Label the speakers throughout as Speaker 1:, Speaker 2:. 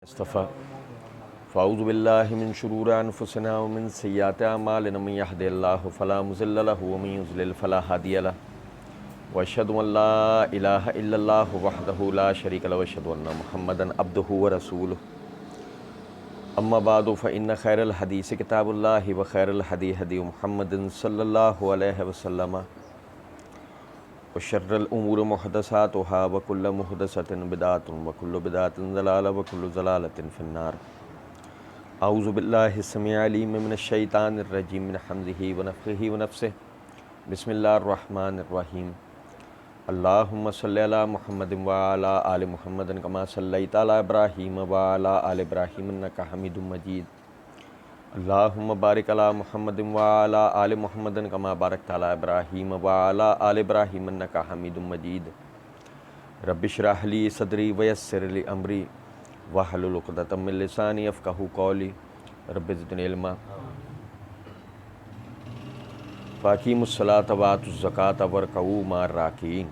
Speaker 1: اصطفیٰ فاعوذ باللہ من شرور انفسنا ومن سیئات اعمالنا من یہد اللہ فلا مضل لہ ومن یضلل فلا ہادی لہ واشہد ان لا الہ الا اللہ وحدہ لا شریک لہ واشہد ان محمدا عبدہ ورسولہ اما بعد فإن خیر الحدیث کتاب اللہ وخیر الہدی ہدی محمد صلی اللہ علیہ وسلم وشر الامور محدثاتها وكل محدثة بدعة وكل بدعة ضلالة وكل ضلالة في النار اعوذ باللہ السمیع العلیم من الشیطان الرجیم من حمزہ ونفخہ ونفثہ بسم اللہ الرحمن الرحیم اللہم صلی علی محمد وعلی آل محمد کما صلیت علی ابراہیم وعلی آل ابراہیم انک حمید مجید اللہم بارک علی محمد وعلی آل محمد کما بارکت علی ابراہیم وعلی آل ابراہیم انک حمید مجید رب اشرح لی صدری ویسر لی امری واحلل عقدۃ من لسانی یفقہوا قولی رب زدنی علما فاقیموا الصلاۃ وآتوا الزکاۃ وارکعوا مع الراکعین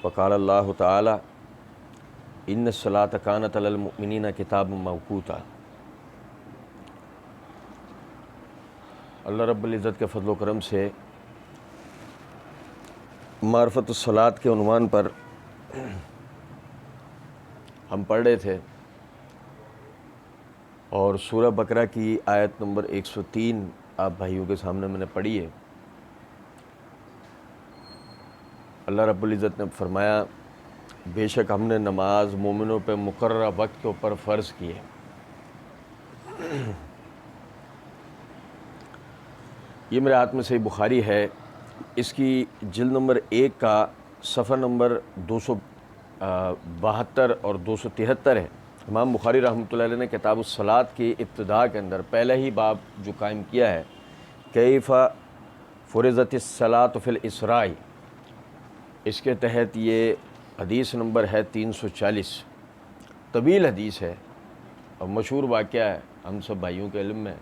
Speaker 1: وقال اللہ تعالی ان الصلاۃ کانت علی المؤمنین کتابا موقوتا۔ اللہ رب العزت کے فضل و کرم سے معرفت الصلاۃ کے عنوان پر ہم پڑھ رہے تھے اور سورہ بقرہ کی آیت نمبر 103 آپ بھائیوں کے سامنے میں نے پڑھی ہے۔ اللہ رب العزت نے فرمایا بے شک ہم نے نماز مومنوں پہ مقررہ وقت کے اوپر فرض کی ہے۔ یہ میرے ہاتھ میں صحیح بخاری ہے، اس کی جلد نمبر 1 کا صفحہ نمبر 272 اور 273 ہے۔ امام بخاری رحمۃ اللہ علیہ نے کتاب الصلاۃ کی ابتدا کے اندر پہلے ہی باب جو قائم کیا ہے کیف فرضت الصلاۃ فی الاسراء، اس کے تحت یہ حدیث نمبر ہے 340، طویل حدیث ہے اور مشہور واقعہ ہے، ہم سب بھائیوں کے علم میں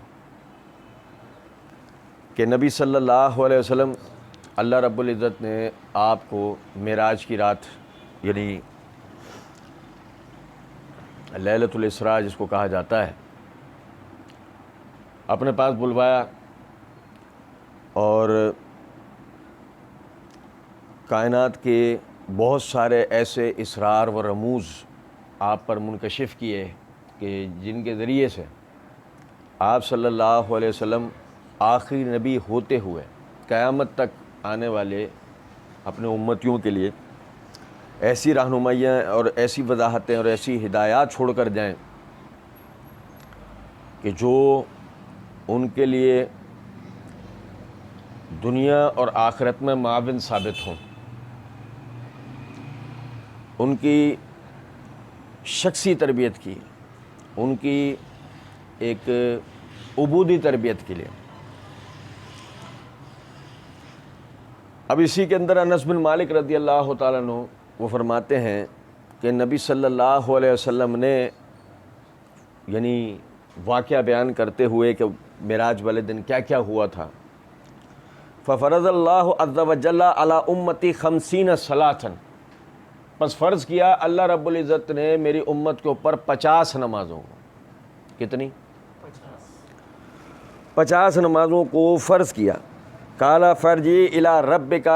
Speaker 1: کہ نبی صلی اللہ علیہ وسلم اللہ رب العزت نے آپ کو معراج کی رات یعنی لیلۃ الاسراء جس کو کہا جاتا ہے اپنے پاس بلوایا اور کائنات کے بہت سارے ایسے اسرار و رموز آپ پر منکشف کیے کہ جن کے ذریعے سے آپ صلی اللہ علیہ وسلم آخری نبی ہوتے ہوئے قیامت تک آنے والے اپنے امتیوں کے لیے ایسی رہنمائیاں اور ایسی وضاحتیں اور ایسی ہدایات چھوڑ کر جائیں کہ جو ان کے لیے دنیا اور آخرت میں معاون ثابت ہوں، ان کی شخصی تربیت کی، ان کی ایک عبودی تربیت کے لیے۔ اب اسی کے اندر انس بن مالک رضی اللہ تعالیٰ عنہ وہ فرماتے ہیں کہ نبی صلی اللہ علیہ وسلم نے یعنی واقعہ بیان کرتے ہوئے کہ معراج والے دن کیا کیا ہوا تھا، ففرض اللہ عز وجل علی امتی 50 صلاۃً، پس فرض کیا اللہ رب العزت نے میری امت کے اوپر 50 نمازوں کو، کتنی؟ 50 نمازوں کو فرض کیا۔ قال فرجی الی ربک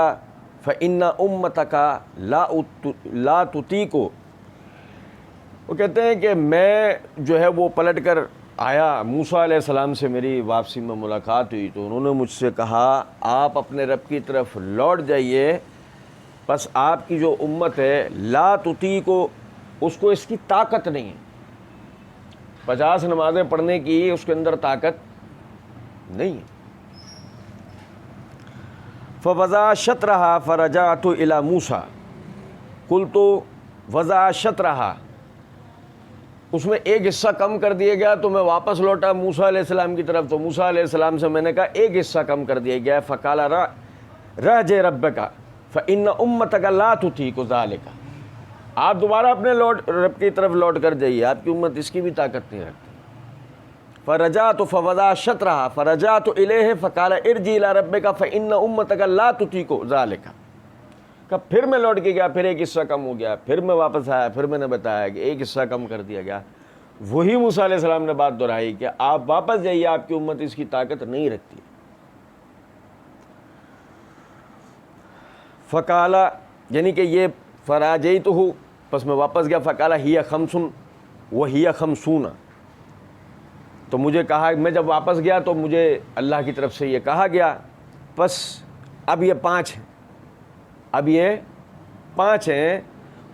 Speaker 1: فإن امتک لا تطیق، وہ کہتے ہیں کہ میں جو ہے وہ پلٹ کر آیا، موسیٰ علیہ السلام سے میری واپسی میں ملاقات ہوئی تو انہوں نے مجھ سے کہا آپ اپنے رب کی طرف لوٹ جائیے، بس آپ کی جو امت ہے لا تطیق، اس کو اس کی طاقت نہیں ہے، 50 نمازیں پڑھنے کی اس کے اندر طاقت نہیں ہے۔ فوضع شطرہا فرجعت الی موسیٰ، قلت وضع شطرہا، اس میں ایک حصہ کم کر دیا گیا تو میں واپس لوٹا موسیٰ علیہ السلام کی طرف، تو موسیٰ علیہ السلام سے میں نے کہا ایک حصہ کم کر دیا گیا، فقال رجع ربک فإن امتک لا تطیق ذلک، آپ دوبارہ اپنے رب کی طرف لوٹ کر جائیے، آپ کی امت اس کی بھی طاقت نہیں رکھتی۔ فرجعت فوضع شطرہا فرجعت الیہ فقال ارجع الی ربک فإن امتک لا تطیق ذلک، کہ پھر میں لوٹ کے گیا, پھر ایک حصہ کم ہو گیا, پھر میں واپس آیا, پھر میں نے بتایا کہ ایک حصہ کم کر دیا گیا. وہی موسیٰ علیہ السلام نے بات دہرائی کہ آپ واپس جائیے, آپ کی امت اس کی طاقت نہیں رکھتی. فقالا یعنی کہ یہ فراجیتہ, پس میں واپس گیا. فقالا ہی خمسن وہی خمسون, تو مجھے کہا, میں جب واپس گیا تو مجھے اللہ کی طرف سے یہ کہا گیا پس اب یہ 5 ہیں, اب یہ 5 ہیں.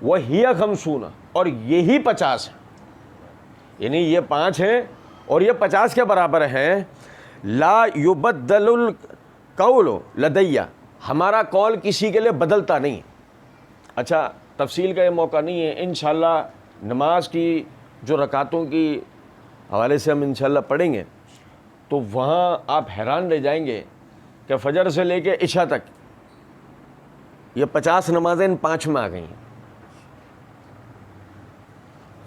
Speaker 1: وہی خمسون, اور یہی 50 ہیں, یعنی یہ 5 ہیں اور یہ 50 کے برابر ہیں. لا یبدل القول لدیہ, ہمارا قول کسی کے لیے بدلتا نہیں. اچھا, تفصیل کا یہ موقع نہیں ہے, انشاءاللہ نماز کی جو رکعتوں کی حوالے سے ہم انشاءاللہ پڑھیں گے تو وہاں آپ حیران رہ جائیں گے کہ فجر سے لے کے عشاء تک یہ 50 نمازیں ان 5 میں آ گئی ہیں.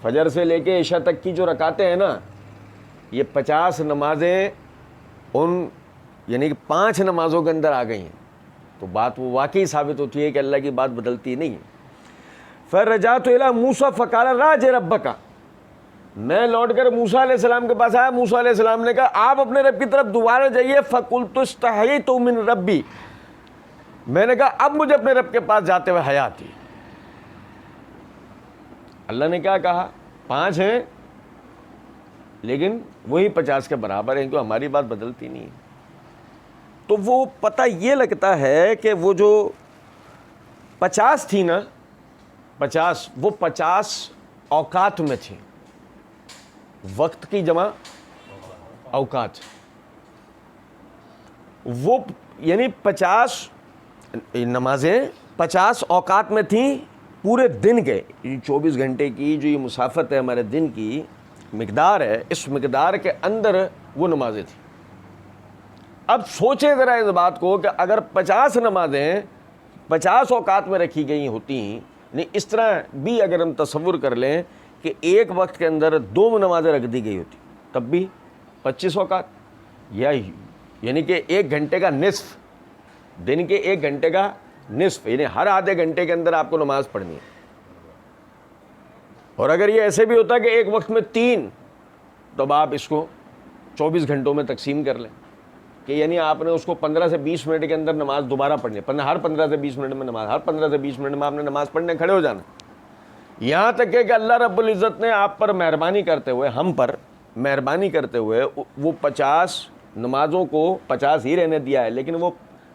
Speaker 1: فجر سے لے کے عشاء تک کی جو رکعتیں ہیں نا, یہ 50 نمازیں ان یعنی کہ 5 نمازوں کے اندر آ گئی ہیں. تو بات وہ واقعی ثابت ہوتی ہے کہ اللہ کی بات بدلتی نہیں ہے. فرجعت الی موسیٰ فقال راجع ربک, میں لوٹ کر موسیٰ علیہ السلام کے پاس آیا. موسیٰ علیہ السلام نے کہا آپ اپنے رب کی طرف دوبارہ جائیے. فقلت استحییت من ربی, میں نے کہا اب مجھے اپنے رب کے پاس جاتے ہوئے حیا آتی. اللہ نے کیا کہا, 5 ہیں لیکن وہی 50 کے برابر ہیں, کیوں ہماری بات بدلتی نہیں ہے. تو وہ پتہ یہ لگتا ہے کہ وہ جو 50 تھی نا, 50 وہ 50 اوقات میں تھی. وقت کی جمع اوقات, وہ یعنی 50 نمازیں 50 اوقات میں تھیں پورے دن کے. 24 گھنٹے کی جو یہ مسافت ہے ہمارے دن کی مقدار ہے, اس مقدار کے اندر وہ نمازیں تھیں. اب سوچیں ذرا اس بات کو کہ اگر 50 نمازیں 50 اوقات میں رکھی گئی ہوتی ہیں, نہیں اس طرح بھی اگر ہم تصور کر لیں کہ ایک وقت کے اندر 2 نمازیں رکھ دی گئی ہوتی تب بھی 25 اوقات, یا یعنی کہ 1 گھنٹے کا نصف, دن کے 1 گھنٹے کا نصف, یعنی ہر آدھے گھنٹے کے اندر آپ کو نماز پڑھنی ہے. اور اگر یہ ایسے بھی ہوتا ہے کہ ایک وقت میں 3, تو اب آپ اس کو 24 گھنٹوں میں تقسیم کر لیں کہ یعنی آپ نے اس کو 15 سے 20 منٹ کے اندر نماز دوبارہ پڑھنی ہے. ہر 15 سے 20 منٹ میں نماز, ہر 15 سے 20 منٹ میں آپ نے نماز پڑھنے کھڑے ہو جانا. یہاں تک کہ اللہ رب العزت نے آپ پر مہربانی کرتے ہوئے, ہم پر مہربانی کرتے ہوئے وہ 50 نمازوں کو 50 ہی رہنے دیا ہے, لیکن وہ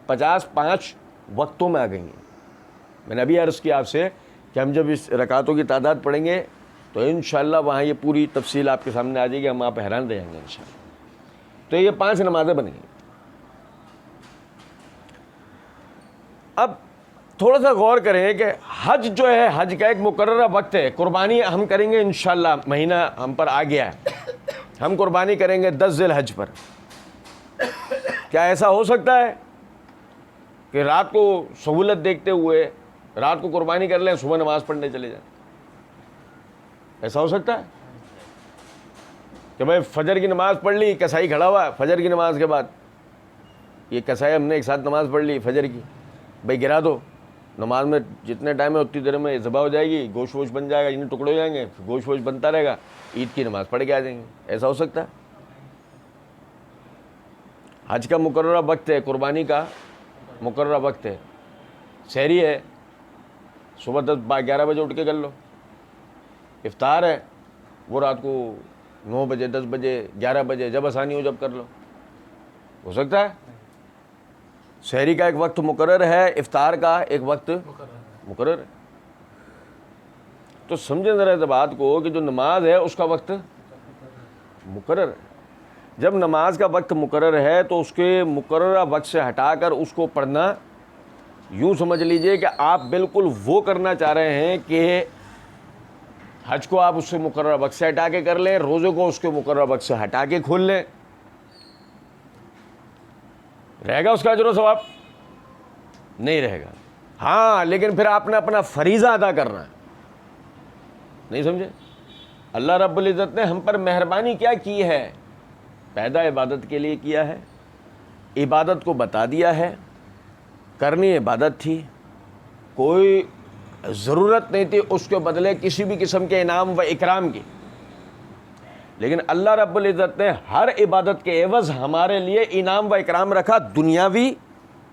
Speaker 1: 50 5 وقتوں میں آ گئی ہیں. میں نے ابھی عرض کیا آپ سے کہ ہم جب اس رکعتوں کی تعداد پڑھیں گے تو انشاءاللہ وہاں یہ پوری تفصیل آپ کے سامنے آ جائے گی, ہم آپ حیران رہ جائیں گے انشاءاللہ. تو یہ 5 نمازیں بن گئیں. اب تھوڑا سا غور کریں کہ حج جو ہے, حج کا ایک مقررہ وقت ہے. قربانی ہم کریں گے انشاءاللہ, مہینہ ہم پر آ گیا ہے, ہم قربانی کریں گے 10 ذی الحج پر. کیا ایسا ہو سکتا ہے کہ رات کو سہولت دیکھتے ہوئے رات کو قربانی کر لیں, صبح نماز پڑھنے چلے جائیں؟ ایسا ہو سکتا ہے کہ بھائی فجر کی نماز پڑھ لی, کسائی کھڑا ہوا فجر کی نماز کے بعد, یہ کسائی ہم نے ایک ساتھ نماز پڑھ لی فجر کی, بھائی گرا دو, نماز میں جتنے ٹائم ہے اتنی دیر میں ذبح ہو جائے گی, گوشت ووشت بن جائے گا, جتنے ٹکڑے ہو جائیں گے, گوشت ووشت بنتا رہے گا, عید کی نماز پڑھ کے آ جائیں گے. ایسا ہو سکتا ہے؟ حج کا مقررہ وقت ہے, قربانی کا مقررہ وقت ہے. سحری ہے, صبح 10-11 بجے اٹھ کے کر لو. افطار ہے, وہ رات کو 9 بجے 10 بجے 11 بجے جب آسانی ہو جب کر لو. ہو سکتا ہے؟ سحری کا ایک وقت مقرر ہے, افطار کا ایک وقت مقرر ہے. تو سمجھیں ذرا اس بات کو کہ جو نماز ہے اس کا وقت مقرر ہے. جب نماز کا وقت مقرر ہے تو اس کے مقررہ وقت سے ہٹا کر اس کو پڑھنا, یوں سمجھ لیجئے کہ آپ بالکل وہ کرنا چاہ رہے ہیں کہ حج کو آپ اس سے مقررہ وقت سے ہٹا کے کر لیں, روزے کو اس کے مقررہ وقت سے ہٹا کے کھول لیں. رہے گا اس کا اجر و ثواب؟ نہیں رہے گا. ہاں لیکن پھر آپ نے اپنا فریضہ ادا کرنا ہے. نہیں سمجھے؟ اللہ رب العزت نے ہم پر مہربانی کیا کی ہے؟ پیدا عبادت کے لیے کیا ہے, عبادت کو بتا دیا ہے, کرنی عبادت تھی, کوئی ضرورت نہیں تھی اس کے بدلے کسی بھی قسم کے انعام و اکرام کی، لیکن اللہ رب العزت نے ہر عبادت کے عوض ہمارے لیے انعام و اکرام رکھا، دنیاوی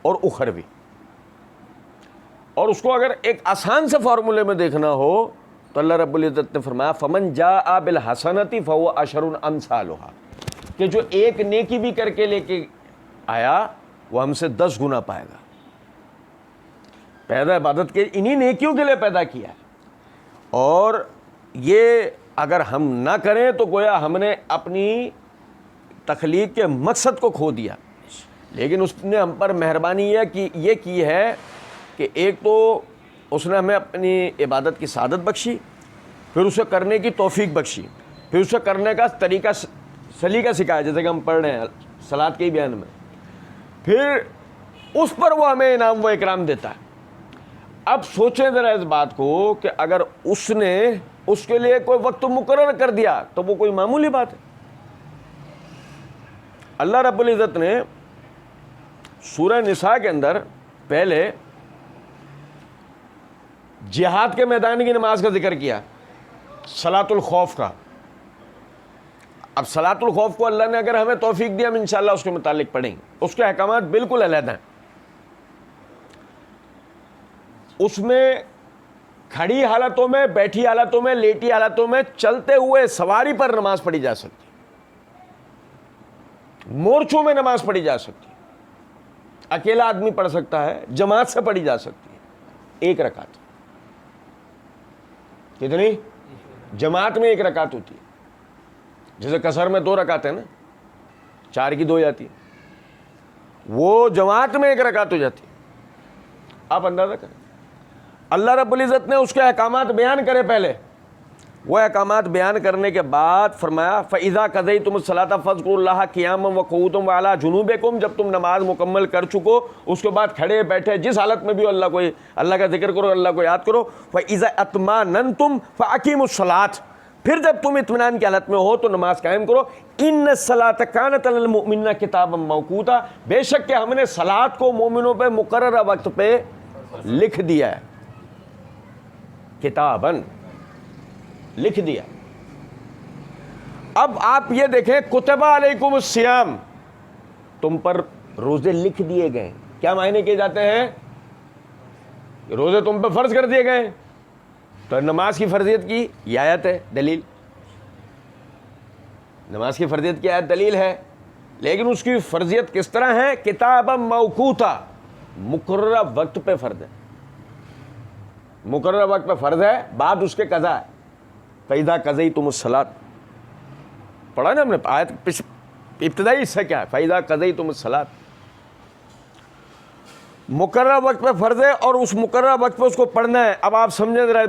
Speaker 1: اور اخروی۔ اور اس کو اگر ایک آسان سے فارمولے میں دیکھنا ہو تو اللہ رب العزت نے فرمایا فمن جاء بالحسنۃ فہو عشر امثالھا، کہ جو ایک نیکی بھی کر کے لے کے آیا وہ ہم سے 10 گنا پائے گا۔ پیدا عبادت کے انہی نیکیوں کے لیے پیدا کیا ہے، اور یہ اگر ہم نہ کریں تو گویا ہم نے اپنی تخلیق کے مقصد کو کھو دیا۔ لیکن اس نے ہم پر مہربانی یہ کی ہے کہ ایک تو اس نے ہمیں اپنی عبادت کی سعادت بخشی، پھر اسے کرنے کی توفیق بخشی، پھر اسے کرنے کا طریقہ سلیقہ سکھایا، جیسے کہ ہم پڑھ رہے ہیں صلاۃ کے بیان میں، پھر اس پر وہ ہمیں انعام و اکرام دیتا ہے۔ اب سوچیں ذرا اس بات کو کہ اگر اس نے اس کے لیے کوئی وقت مقرر کر دیا تو وہ کوئی معمولی بات ہے۔ اللہ رب العزت نے سورہ نساء کے اندر پہلے جہاد کے میدان کی نماز کا ذکر کیا، صلاۃ الخوف کا۔ اب صلاۃ الخوف کو اللہ نے اگر ہمیں توفیق دیا ہم انشاءاللہ اس کے متعلق پڑھیں گے، اس کے احکامات بالکل علیحدہ ہیں۔ اس میں کھڑی حالتوں میں، بیٹھی حالتوں میں، لیٹی حالتوں میں، چلتے ہوئے سواری پر نماز پڑھی جا سکتی، مورچوں میں نماز پڑھی جا سکتی، اکیلا آدمی پڑھ سکتا ہے، جماعت سے پڑھی جا سکتی ہے۔ 1 رکعت، کتنی؟ جماعت میں 1 رکعت ہوتی ہے، جیسے قصر میں 2 رکعت ہے نا، 4 کی 2 جاتی ہے، وہ جماعت میں 1 رکعت ہو جاتی ہے۔ آپ اندازہ کریں، اللہ رب العزت نے اس کے احکامات بیان کرے پہلے، وہ احکامات بیان کرنے کے بعد فرمایا فَإِذَا قَضَيْتُمُ الصَّلَاةَ فَاذْكُرُوا اللَّهَ قِيَامًا وَقُعُودًا وَعَلَىٰ جُنُوبِكُمْ، جب تم نماز مکمل کر چکو اس کے بعد کھڑے بیٹھے جس حالت میں بھی اللہ کا ذکر کرو، اللہ کو یاد کرو۔ فَإِذَا اطْمَأْنَنْتُمْ فَأَقِیمُوا الصَّلَاةَ، پھر جب تم اطمینان کی حالت میں ہو تو نماز قائم کرو۔ إِنَّ الصَّلَاةَ كَانَتْ عَلَى الْمُؤْمِنِينَ كِتَابًا مَوْقُوتًا، بے شک کہ ہم نے صلاۃ کو مومنوں پہ مقررہ وقت پہ لکھ دیا ہے، کتاباً لکھ دیا۔ اب آپ یہ دیکھیں کتب علیکم الصیام، تم پر روزے لکھ دیے گئے، کیا معنی کیے جاتے ہیں؟ روزے تم پہ فرض کر دیے گئے، تو نماز کی فرضیت کی یہ آیت ہے دلیل، نماز کی فرضیت کی آیت دلیل ہے، لیکن اس کی فرضیت کس طرح ہے؟ کتابا موقوتا، مقررہ وقت پہ فرض ہے، مقررہ وقت پہ فرض ہے، بعد اس کے قضا ہے۔ فَإِذَا قَضَيْتُمُ الصَّلَاةَ، پڑھا نا ہم نے آیت ابتدائی حصہ کیا ہے؟ فَإِذَا قَضَيْتُمُ الصَّلَاةَ، مقررہ وقت پہ فرض ہے اور اس مقررہ وقت پہ اس کو پڑھنا ہے۔ اب آپ سمجھیں ذرا،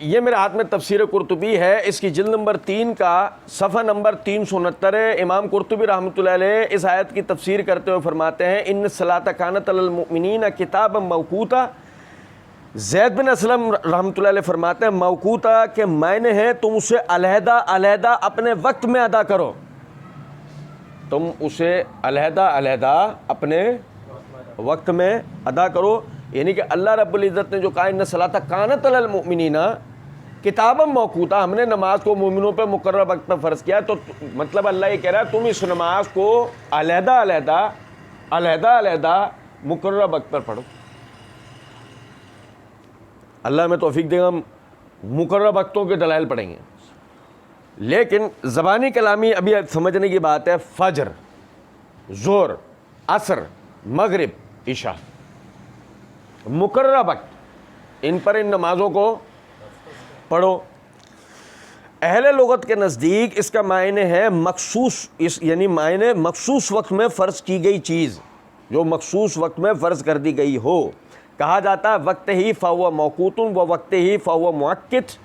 Speaker 1: یہ میرے ہاتھ میں تفسیر قرطبی ہے، اس کی جلد نمبر 3 کا صفحہ نمبر 369 ہے۔ امام قرطبی رحمۃ اللہ علیہ اس آیت کی تفسیر کرتے ہوئے فرماتے ہیں ان الصلاۃ کانت علی المؤمنین کتابا موقوتا۔ زید بن اسلم رحمۃ اللہ علیہ فرماتے ہیں موقوتا کے معنی ہے تم اسے علیحدہ علیحدہ اپنے وقت میں ادا کرو، تم اسے علیحدہ علیحدہ اپنے وقت میں ادا کرو، یعنی کہ اللہ رب العزت نے جو کہا ان الصلاۃ کانت علی المؤمنین کتابا موقوتا، ہم نے نماز کو مومنوں پہ مقررہ وقت پہ فرض کیا، تو مطلب اللہ یہ کہہ رہا ہے تم اس نماز کو علیحدہ علیحدہ مقررہ وقت پر پڑھو۔ اللہ ہمیں توفیق دے گا، ہم مقررہ وقتوں کے دلائل پڑھیں گے، لیکن زبانی کلامی ابھی سمجھنے کی بات ہے۔ فجر، ظہر، عصر، مغرب، عشاء، مقررہ وقت، ان پر ان نمازوں کو پڑھو۔ اہل لغت کے نزدیک اس کا معنی ہے مخصوص، یعنی معنی مخصوص وقت میں فرض کی گئی چیز، جو مخصوص وقت میں فرض کر دی گئی ہو۔ کہا جاتا ہے وقت ہی فہو موقوت و وقت ہی فہو مؤقت،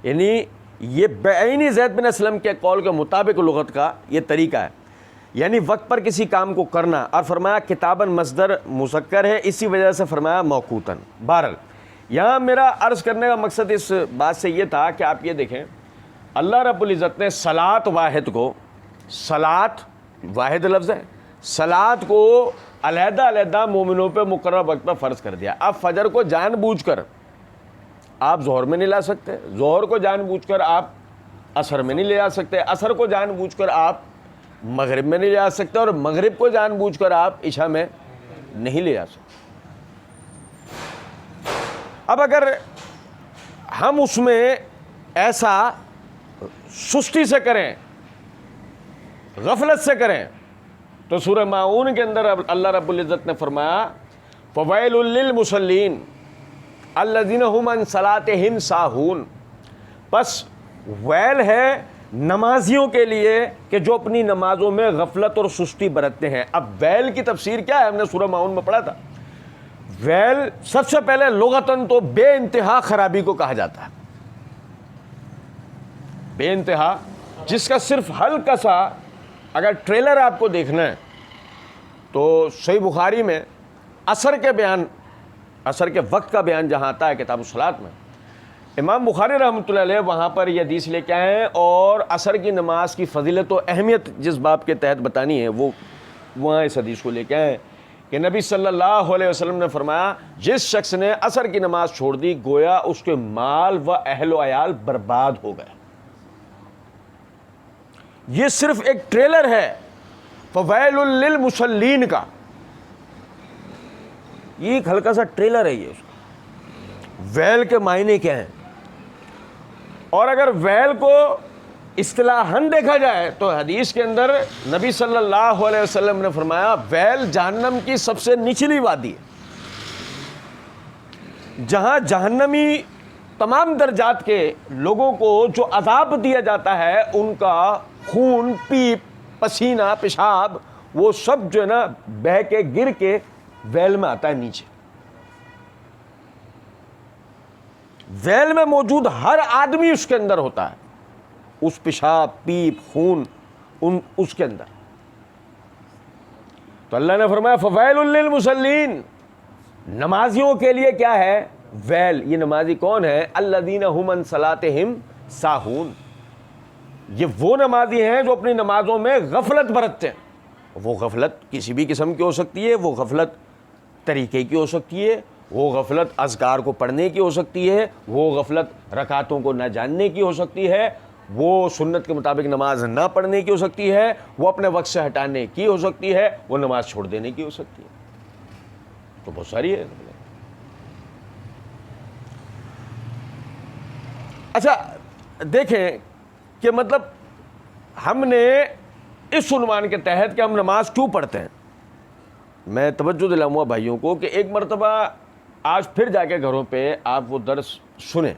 Speaker 1: یعنی یہ بعینی زید بن اسلم کے قول کے مطابق لغت کا یہ طریقہ ہے، یعنی وقت پر کسی کام کو کرنا، اور فرمایا کتاباً مصدر مذکر ہے، اسی وجہ سے فرمایا موقوتاً۔ بہرحال یہاں میرا عرض کرنے کا مقصد اس بات سے یہ تھا کہ آپ یہ دیکھیں اللہ رب العزت نے صلاۃ واحد کو، صلاۃ واحد لفظ ہے، صلات کو علیحدہ علیحدہ مومنوں پہ مقررہ وقت پر فرض کر دیا. اب فجر کو جان بوجھ کر آپ ظہر میں نہیں لا سکتے, ظہر کو جان بوجھ کر آپ عصر میں نہیں لے آ سکتے, عصر کو جان بوجھ کر آپ مغرب میں نہیں لے آ سکتے, اور مغرب کو جان بوجھ کر آپ عشاء میں نہیں لے آ سکتے. اب اگر ہم اس میں ایسا سستی سے کریں, غفلت سے کریں, تو سورہ ماعون کے اندر اللہ رب العزت نے فرمایا فویل للمصلین الذین هم عن صلاتهم ساہون, پس ویل ہے نمازیوں کے لیے کہ جو اپنی نمازوں میں غفلت اور سستی برتتے ہیں. اب ویل کی تفسیر کیا ہے, ہم نے سورہ ماعون میں پڑھا تھا. ویل سب سے پہلے لغتاً تو بے انتہا خرابی کو کہا جاتا ہے. بے انتہا, جس کا صرف ہلکا سا اگر ٹریلر آپ کو دیکھنا ہے تو صحیح بخاری میں عصر کے بیان, عصر کے وقت کا بیان جہاں آتا ہے کتاب الصلاۃ میں, امام بخاری رحمۃ اللہ علیہ وہاں پر یہ حدیث لے کے آئے ہیں, اور عصر کی نماز کی فضیلت و اہمیت جس باب کے تحت بتانی ہے وہ وہاں اس حدیث کو لے کے آئے ہیں کہ نبی صلی اللہ علیہ وسلم نے فرمایا جس شخص نے عصر کی نماز چھوڑ دی گویا اس کے مال و اہل و عیال برباد ہو گئے. یہ صرف ایک ٹریلر ہے فویل للمصلین کا, یہ ایک ہلکا سا ٹریلر ہے. یہ اس کا ویل کے معنی کیا ہیں, اور اگر ویل کو اصطلاحاً دیکھا جائے تو حدیث کے اندر نبی صلی اللہ علیہ وسلم نے فرمایا ویل جہنم کی سب سے نچلی وادی ہے, جہاں جہنمی تمام درجات کے لوگوں کو جو عذاب دیا جاتا ہے ان کا خون, پیپ, پسینہ, پیشاب وہ سب جو ہے نا بہہ کے گر کے ویل میں آتا ہے نیچے. ویل میں موجود ہر آدمی اس کے اندر ہوتا ہے, اس پیشاب, پیپ, خون اس کے اندر. تو اللہ نے فرمایا فویل للمصلین, نمازیوں کے لیے کیا ہے ویل. یہ نمازی کون ہے, الذین هم عن صلاتهم ساہون, یہ وہ نمازی ہیں جو اپنی نمازوں میں غفلت برتتے ہیں. وہ غفلت کسی بھی قسم کی ہو سکتی ہے, وہ غفلت طریقے کی ہو سکتی ہے, وہ غفلت اذکار کو پڑھنے کی ہو سکتی ہے, وہ غفلت رکعتوں کو نہ جاننے کی ہو سکتی ہے, وہ سنت کے مطابق نماز نہ پڑھنے کی ہو سکتی ہے, وہ اپنے وقت سے ہٹانے کی ہو سکتی ہے, وہ نماز چھوڑ دینے کی ہو سکتی ہے. تو بہت ساری ہے. اچھا دیکھیں کہ مطلب ہم نے اس عنوان کے تحت کہ ہم نماز کیوں پڑھتے ہیں, میں توجہ دلاؤں گا بھائیوں کو کہ ایک مرتبہ آج پھر جا کے گھروں پہ آپ وہ درس سنیں.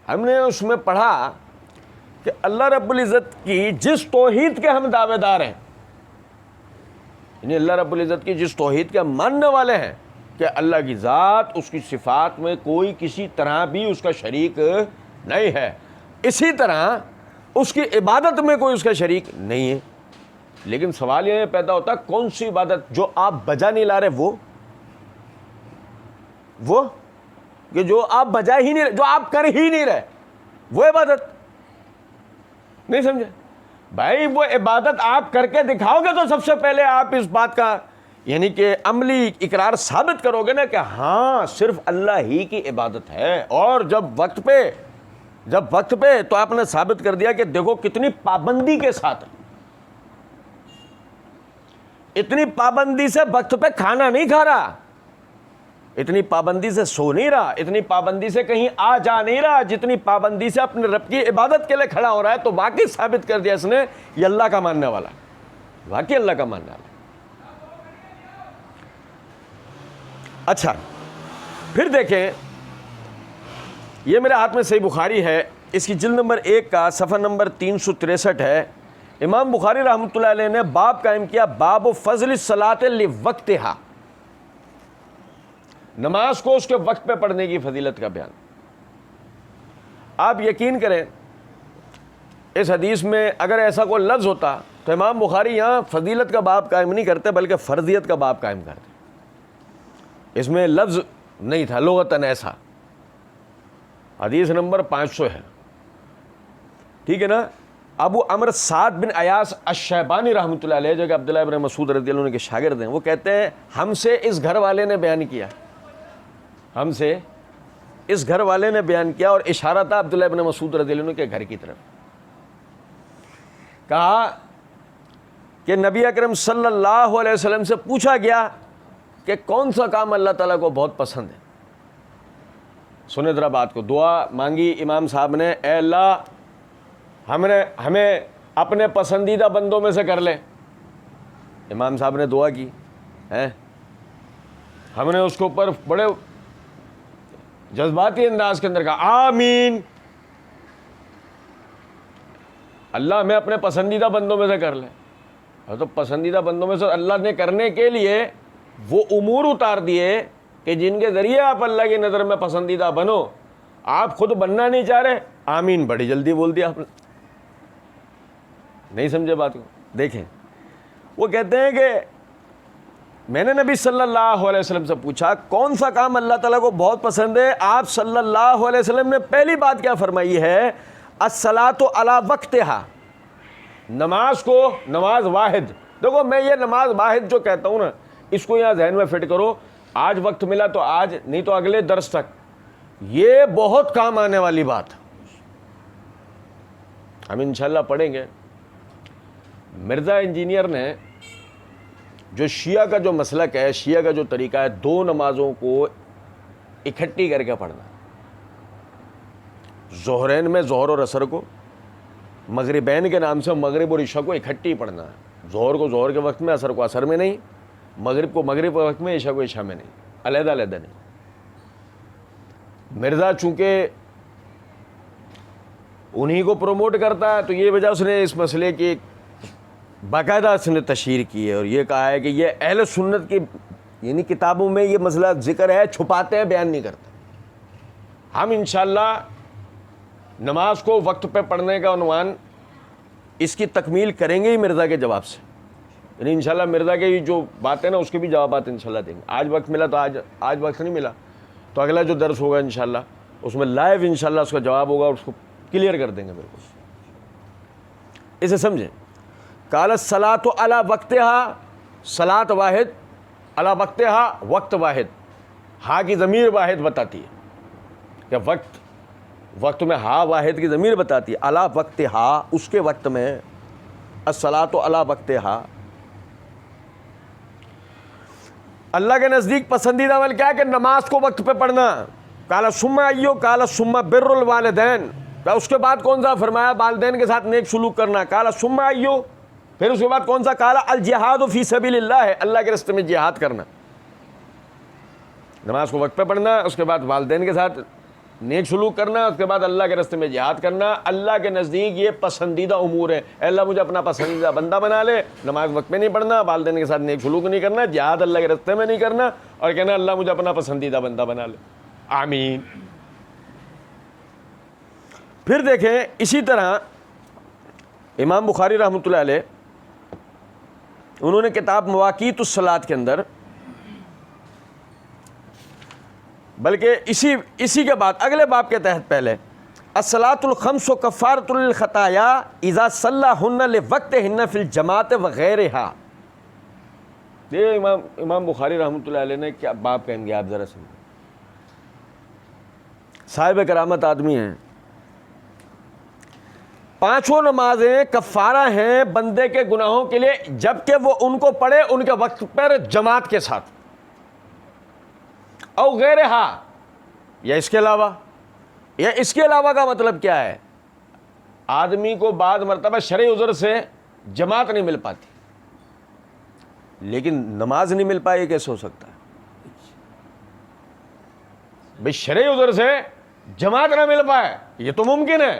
Speaker 1: ہم نے اس میں پڑھا کہ اللہ رب العزت کی جس توحید کے ہم دعوے دار ہیں, یعنی اللہ رب العزت کی جس توحید کے ماننے والے ہیں کہ اللہ کی ذات, اس کی صفات میں کوئی کسی طرح بھی اس کا شریک نہیں ہے, اسی طرح اس کی عبادت میں کوئی اس کا شریک نہیں ہے. لیکن سوال یہ پیدا ہوتا ہے کون سی عبادت جو آپ بجا نہیں لا رہے, وہ کہ جو آپ بجا ہی نہیں رہے, جو آپ کر ہی نہیں رہے, وہ عبادت نہیں سمجھے بھائی. وہ عبادت آپ کر کے دکھاؤ گے تو سب سے پہلے آپ اس بات کا یعنی کہ عملی اقرار ثابت کرو گے نا کہ ہاں صرف اللہ ہی کی عبادت ہے. اور جب وقت پہ تو آپ نے ثابت کر دیا کہ دیکھو کتنی پابندی کے ساتھ, اتنی پابندی سے وقت پہ کھانا نہیں کھا رہا, اتنی پابندی سے سو نہیں رہا, اتنی پابندی سے کہیں آ جا نہیں رہا, جتنی پابندی سے اپنے رب کی عبادت کے لیے کھڑا ہو رہا ہے. تو واقعی ثابت کر دیا اس نے یہ اللہ کا ماننے والا, واقعی اللہ کا ماننے والا. اچھا پھر دیکھیں, یہ میرے ہاتھ میں صحیح بخاری ہے, اس کی جلد نمبر 1 کا صفحہ نمبر 363 ہے. امام بخاری رحمۃ اللہ علیہ نے باب قائم کیا باب فضل الصلاۃ لوقتہا, نماز کو اس کے وقت پہ پڑھنے کی فضیلت کا بیان. آپ یقین کریں اس حدیث میں اگر ایسا کوئی لفظ ہوتا تو امام بخاری یہاں فضیلت کا باب قائم نہیں کرتے بلکہ فرضیت کا باب قائم کرتے. اس میں لفظ نہیں تھا لغتاً ایسا. حدیث نمبر 500 ہے, ٹھیک ہے نا, ابو عمرو سعد بن ایاس الشیبانی رحمۃ اللہ علیہ جو کہ عبداللہ ابن مسعود رضی اللہ عنہ کے شاگرد ہیں، وہ کہتے ہیں ہم سے اس گھر والے نے بیان کیا، ہم سے اس گھر والے نے بیان کیا، اور اشارہ تھا عبداللہ ابن مسعود رضی اللہ عنہ کے گھر کی طرف، کہا کہ نبی اکرم صلی اللہ علیہ وسلم سے پوچھا گیا کہ کون سا کام اللہ تعالیٰ کو بہت پسند ہے. سنیں ذرا بات کو. دعا مانگی امام صاحب نے، اے اللہ ہمیں اپنے پسندیدہ بندوں میں سے کر لے. امام صاحب نے دعا کی ہے، ہم نے اس کے اوپر بڑے جذباتی انداز کے اندر کہا آمین، اللہ ہمیں اپنے پسندیدہ بندوں میں سے کر لے. تو پسندیدہ بندوں میں سے اللہ نے کرنے کے لیے وہ امور اتار دیے کہ جن کے ذریعے آپ اللہ کی نظر میں پسندیدہ بنو. آپ خود بننا نہیں چاہ رہے، آمین بڑی جلدی بول دیا آپ نے. نہیں سمجھے بات کو؟ دیکھیں وہ کہتے ہیں کہ میں نے نبی صلی اللہ علیہ وسلم سے پوچھا کون سا کام اللہ تعالیٰ کو بہت پسند ہے. آپ صلی اللہ علیہ وسلم نے پہلی بات کیا فرمائی ہے؟ الصلاۃ علی وقتہا، نماز کو، نماز واحد. دیکھو میں یہ نماز واحد جو کہتا ہوں نا، اس کو یہاں ذہن میں فٹ کرو. آج وقت ملا تو آج، نہیں تو اگلے درس تک. یہ بہت کام آنے والی بات ہم انشاءاللہ پڑھیں گے. مرزا انجینئر نے جو شیعہ کا جو مسلک ہے، شیعہ کا جو طریقہ ہے، دو نمازوں کو اکٹھی کر کے پڑھنا. ظہرین میں ظہر اور عصر کو، مغربین کے نام سے مغرب اور عشاء کو اکٹھی پڑھنا ہے. ظہر کو ظہر کے وقت میں، عصر کو عصر میں نہیں، مغرب کو مغرب کے وقت میں، عشاء کو عشاء میں نہیں، علیحدہ علیحدہ نہیں. مرزا چونکہ انہی کو پروموٹ کرتا ہے تو یہ وجہ اس نے اس مسئلے کی باقاعدہ اس نے تشہیر کی ہے، اور یہ کہا ہے کہ یہ اہل سنت کی یعنی کتابوں میں یہ مسئلہ ذکر ہے، چھپاتے ہیں، بیان نہیں کرتے. ہم انشاءاللہ نماز کو وقت پہ پڑھنے کا عنوان اس کی تکمیل کریں گے ہی مرزا کے جواب سے. یعنی انشاءاللہ مرزا کے جو باتیں نا اس کے بھی جوابات انشاءاللہ دیں گے. آج وقت ملا تو آج وقت نہیں ملا تو اگلا جو درس ہوگا انشاءاللہ اس میں لائیو انشاءاللہ اس کا جواب ہوگا، اور اس کو کلیئر کر دیں گے بالکل. اسے سمجھیں. قال الصلاۃ علی وقتہا، صلاۃ واحد، علی وقتہا وقت واحد. ہا کی ضمیر واحد بتاتی ہے کہ وقت میں ہا واحد کی ضمیر بتاتی ہے. علی وقتہا، اس کے وقت میں. الصلاۃ علی وقتہا. اللہ کے نزدیک پسندیدہ عمل کیا ہے؟ کہ نماز کو وقت پہ پڑھنا. قال ثم ایو، قال ثم بر الوالدین. اس کے بعد کون سا فرمایا؟ والدین کے ساتھ نیک سلوک کرنا. قال ثم ایو، پھر اس کے بعد کون سا؟ قال الجہاد فی سبیل اللہ، ہے اللہ کے راستے میں جہاد کرنا. نماز کو وقت پہ پڑھنا، اس کے بعد والدین کے ساتھ نیک سلوک کرنا، اس کے بعد اللہ کے راستے میں جہاد کرنا. اللہ کے نزدیک یہ پسندیدہ امور ہے. اے اللہ مجھے اپنا پسندیدہ بندہ بنا لے. نماز وقت میں نہیں پڑھنا، والدین کے ساتھ نیک سلوک نہیں کرنا، جہاد اللہ کے راستے میں نہیں کرنا، اور کہنا اللہ مجھے اپنا پسندیدہ بندہ بنا لے. آمین. پھر دیکھیں اسی طرح امام بخاری رحمۃ اللہ علیہ، انہوں نے کتاب مواقیت الصلاۃ کے اندر، بلکہ اسی کے بعد اگلے باب کے تحت پہلے، الصلاۃ الخمس کفارۃ للخطایا اذا صلاہن لوقتہن فی الجماعۃ وغیرہا. یہ امام بخاری رحمۃ اللہ علیہ نے کیا باب کہیں گے آپ ذرا سنیں. صاحب کرامت آدمی ہیں. پانچوں نمازیں کفارہ ہیں بندے کے گناہوں کے لیے، جبکہ وہ ان کو پڑھے ان کے وقت پر جماعت کے ساتھ. او غیرہا، یا اس کے علاوہ. یا اس کے علاوہ کا مطلب کیا ہے؟ آدمی کو بعض مرتبہ شرعی عذر سے جماعت نہیں مل پاتی، لیکن نماز نہیں مل پائے، یہ کیسے ہو سکتا ہے؟ بھئی شرعی عذر سے جماعت نہ مل پائے یہ تو ممکن ہے.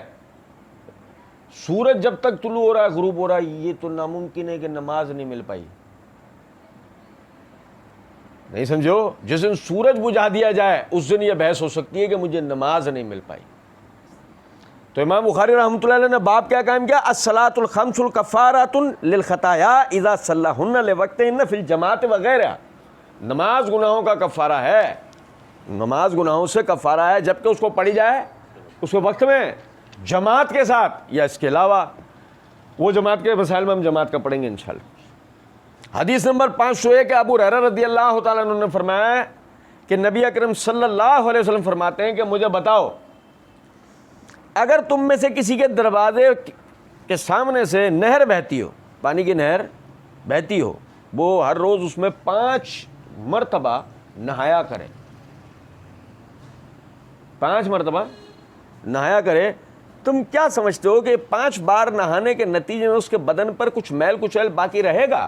Speaker 1: سورج جب تک طلوع ہو رہا ہے، غروب ہو رہا ہے، یہ تو ناممکن ہے کہ نماز نہیں مل پائی. نہیں سمجھو؟ جس دن سورج بجھا دیا جائے اس دن یہ بحث ہو سکتی ہے کہ مجھے نماز نہیں مل پائی. تو امام بخاری رحمۃ اللہ علیہ نے باب کیا قائم کیا؟ الصلاۃ الخمس کفارۃ للخطایا اذا صلاہن لوقتہن فی الجماعۃ وغیرہ. نماز گناہوں کا کفارہ ہے، نماز گناہوں سے کفارہ ہے جبکہ اس کو پڑھی جائے اس کے وقت میں جماعت کے ساتھ یا اس کے علاوہ. وہ جماعت کے مسائل میں ہم جماعت کا پڑھیں گے انشاءاللہ۔ حدیث نمبر 501 ابو ہریرہ رضی اللہ تعالیٰ عنہ نے فرمایا کہ نبی اکرم صلی اللہ علیہ وسلم فرماتے ہیں کہ مجھے بتاؤ، اگر تم میں سے کسی کے دروازے کے سامنے سے نہر بہتی ہو، پانی کی نہر بہتی ہو، وہ ہر روز اس میں 5 مرتبہ نہایا کرے، 5 مرتبہ نہایا کرے، تم کیا سمجھتے ہو کہ 5 بار نہانے کے نتیجے میں اس کے بدن پر کچھ میل کچیل باقی رہے گا؟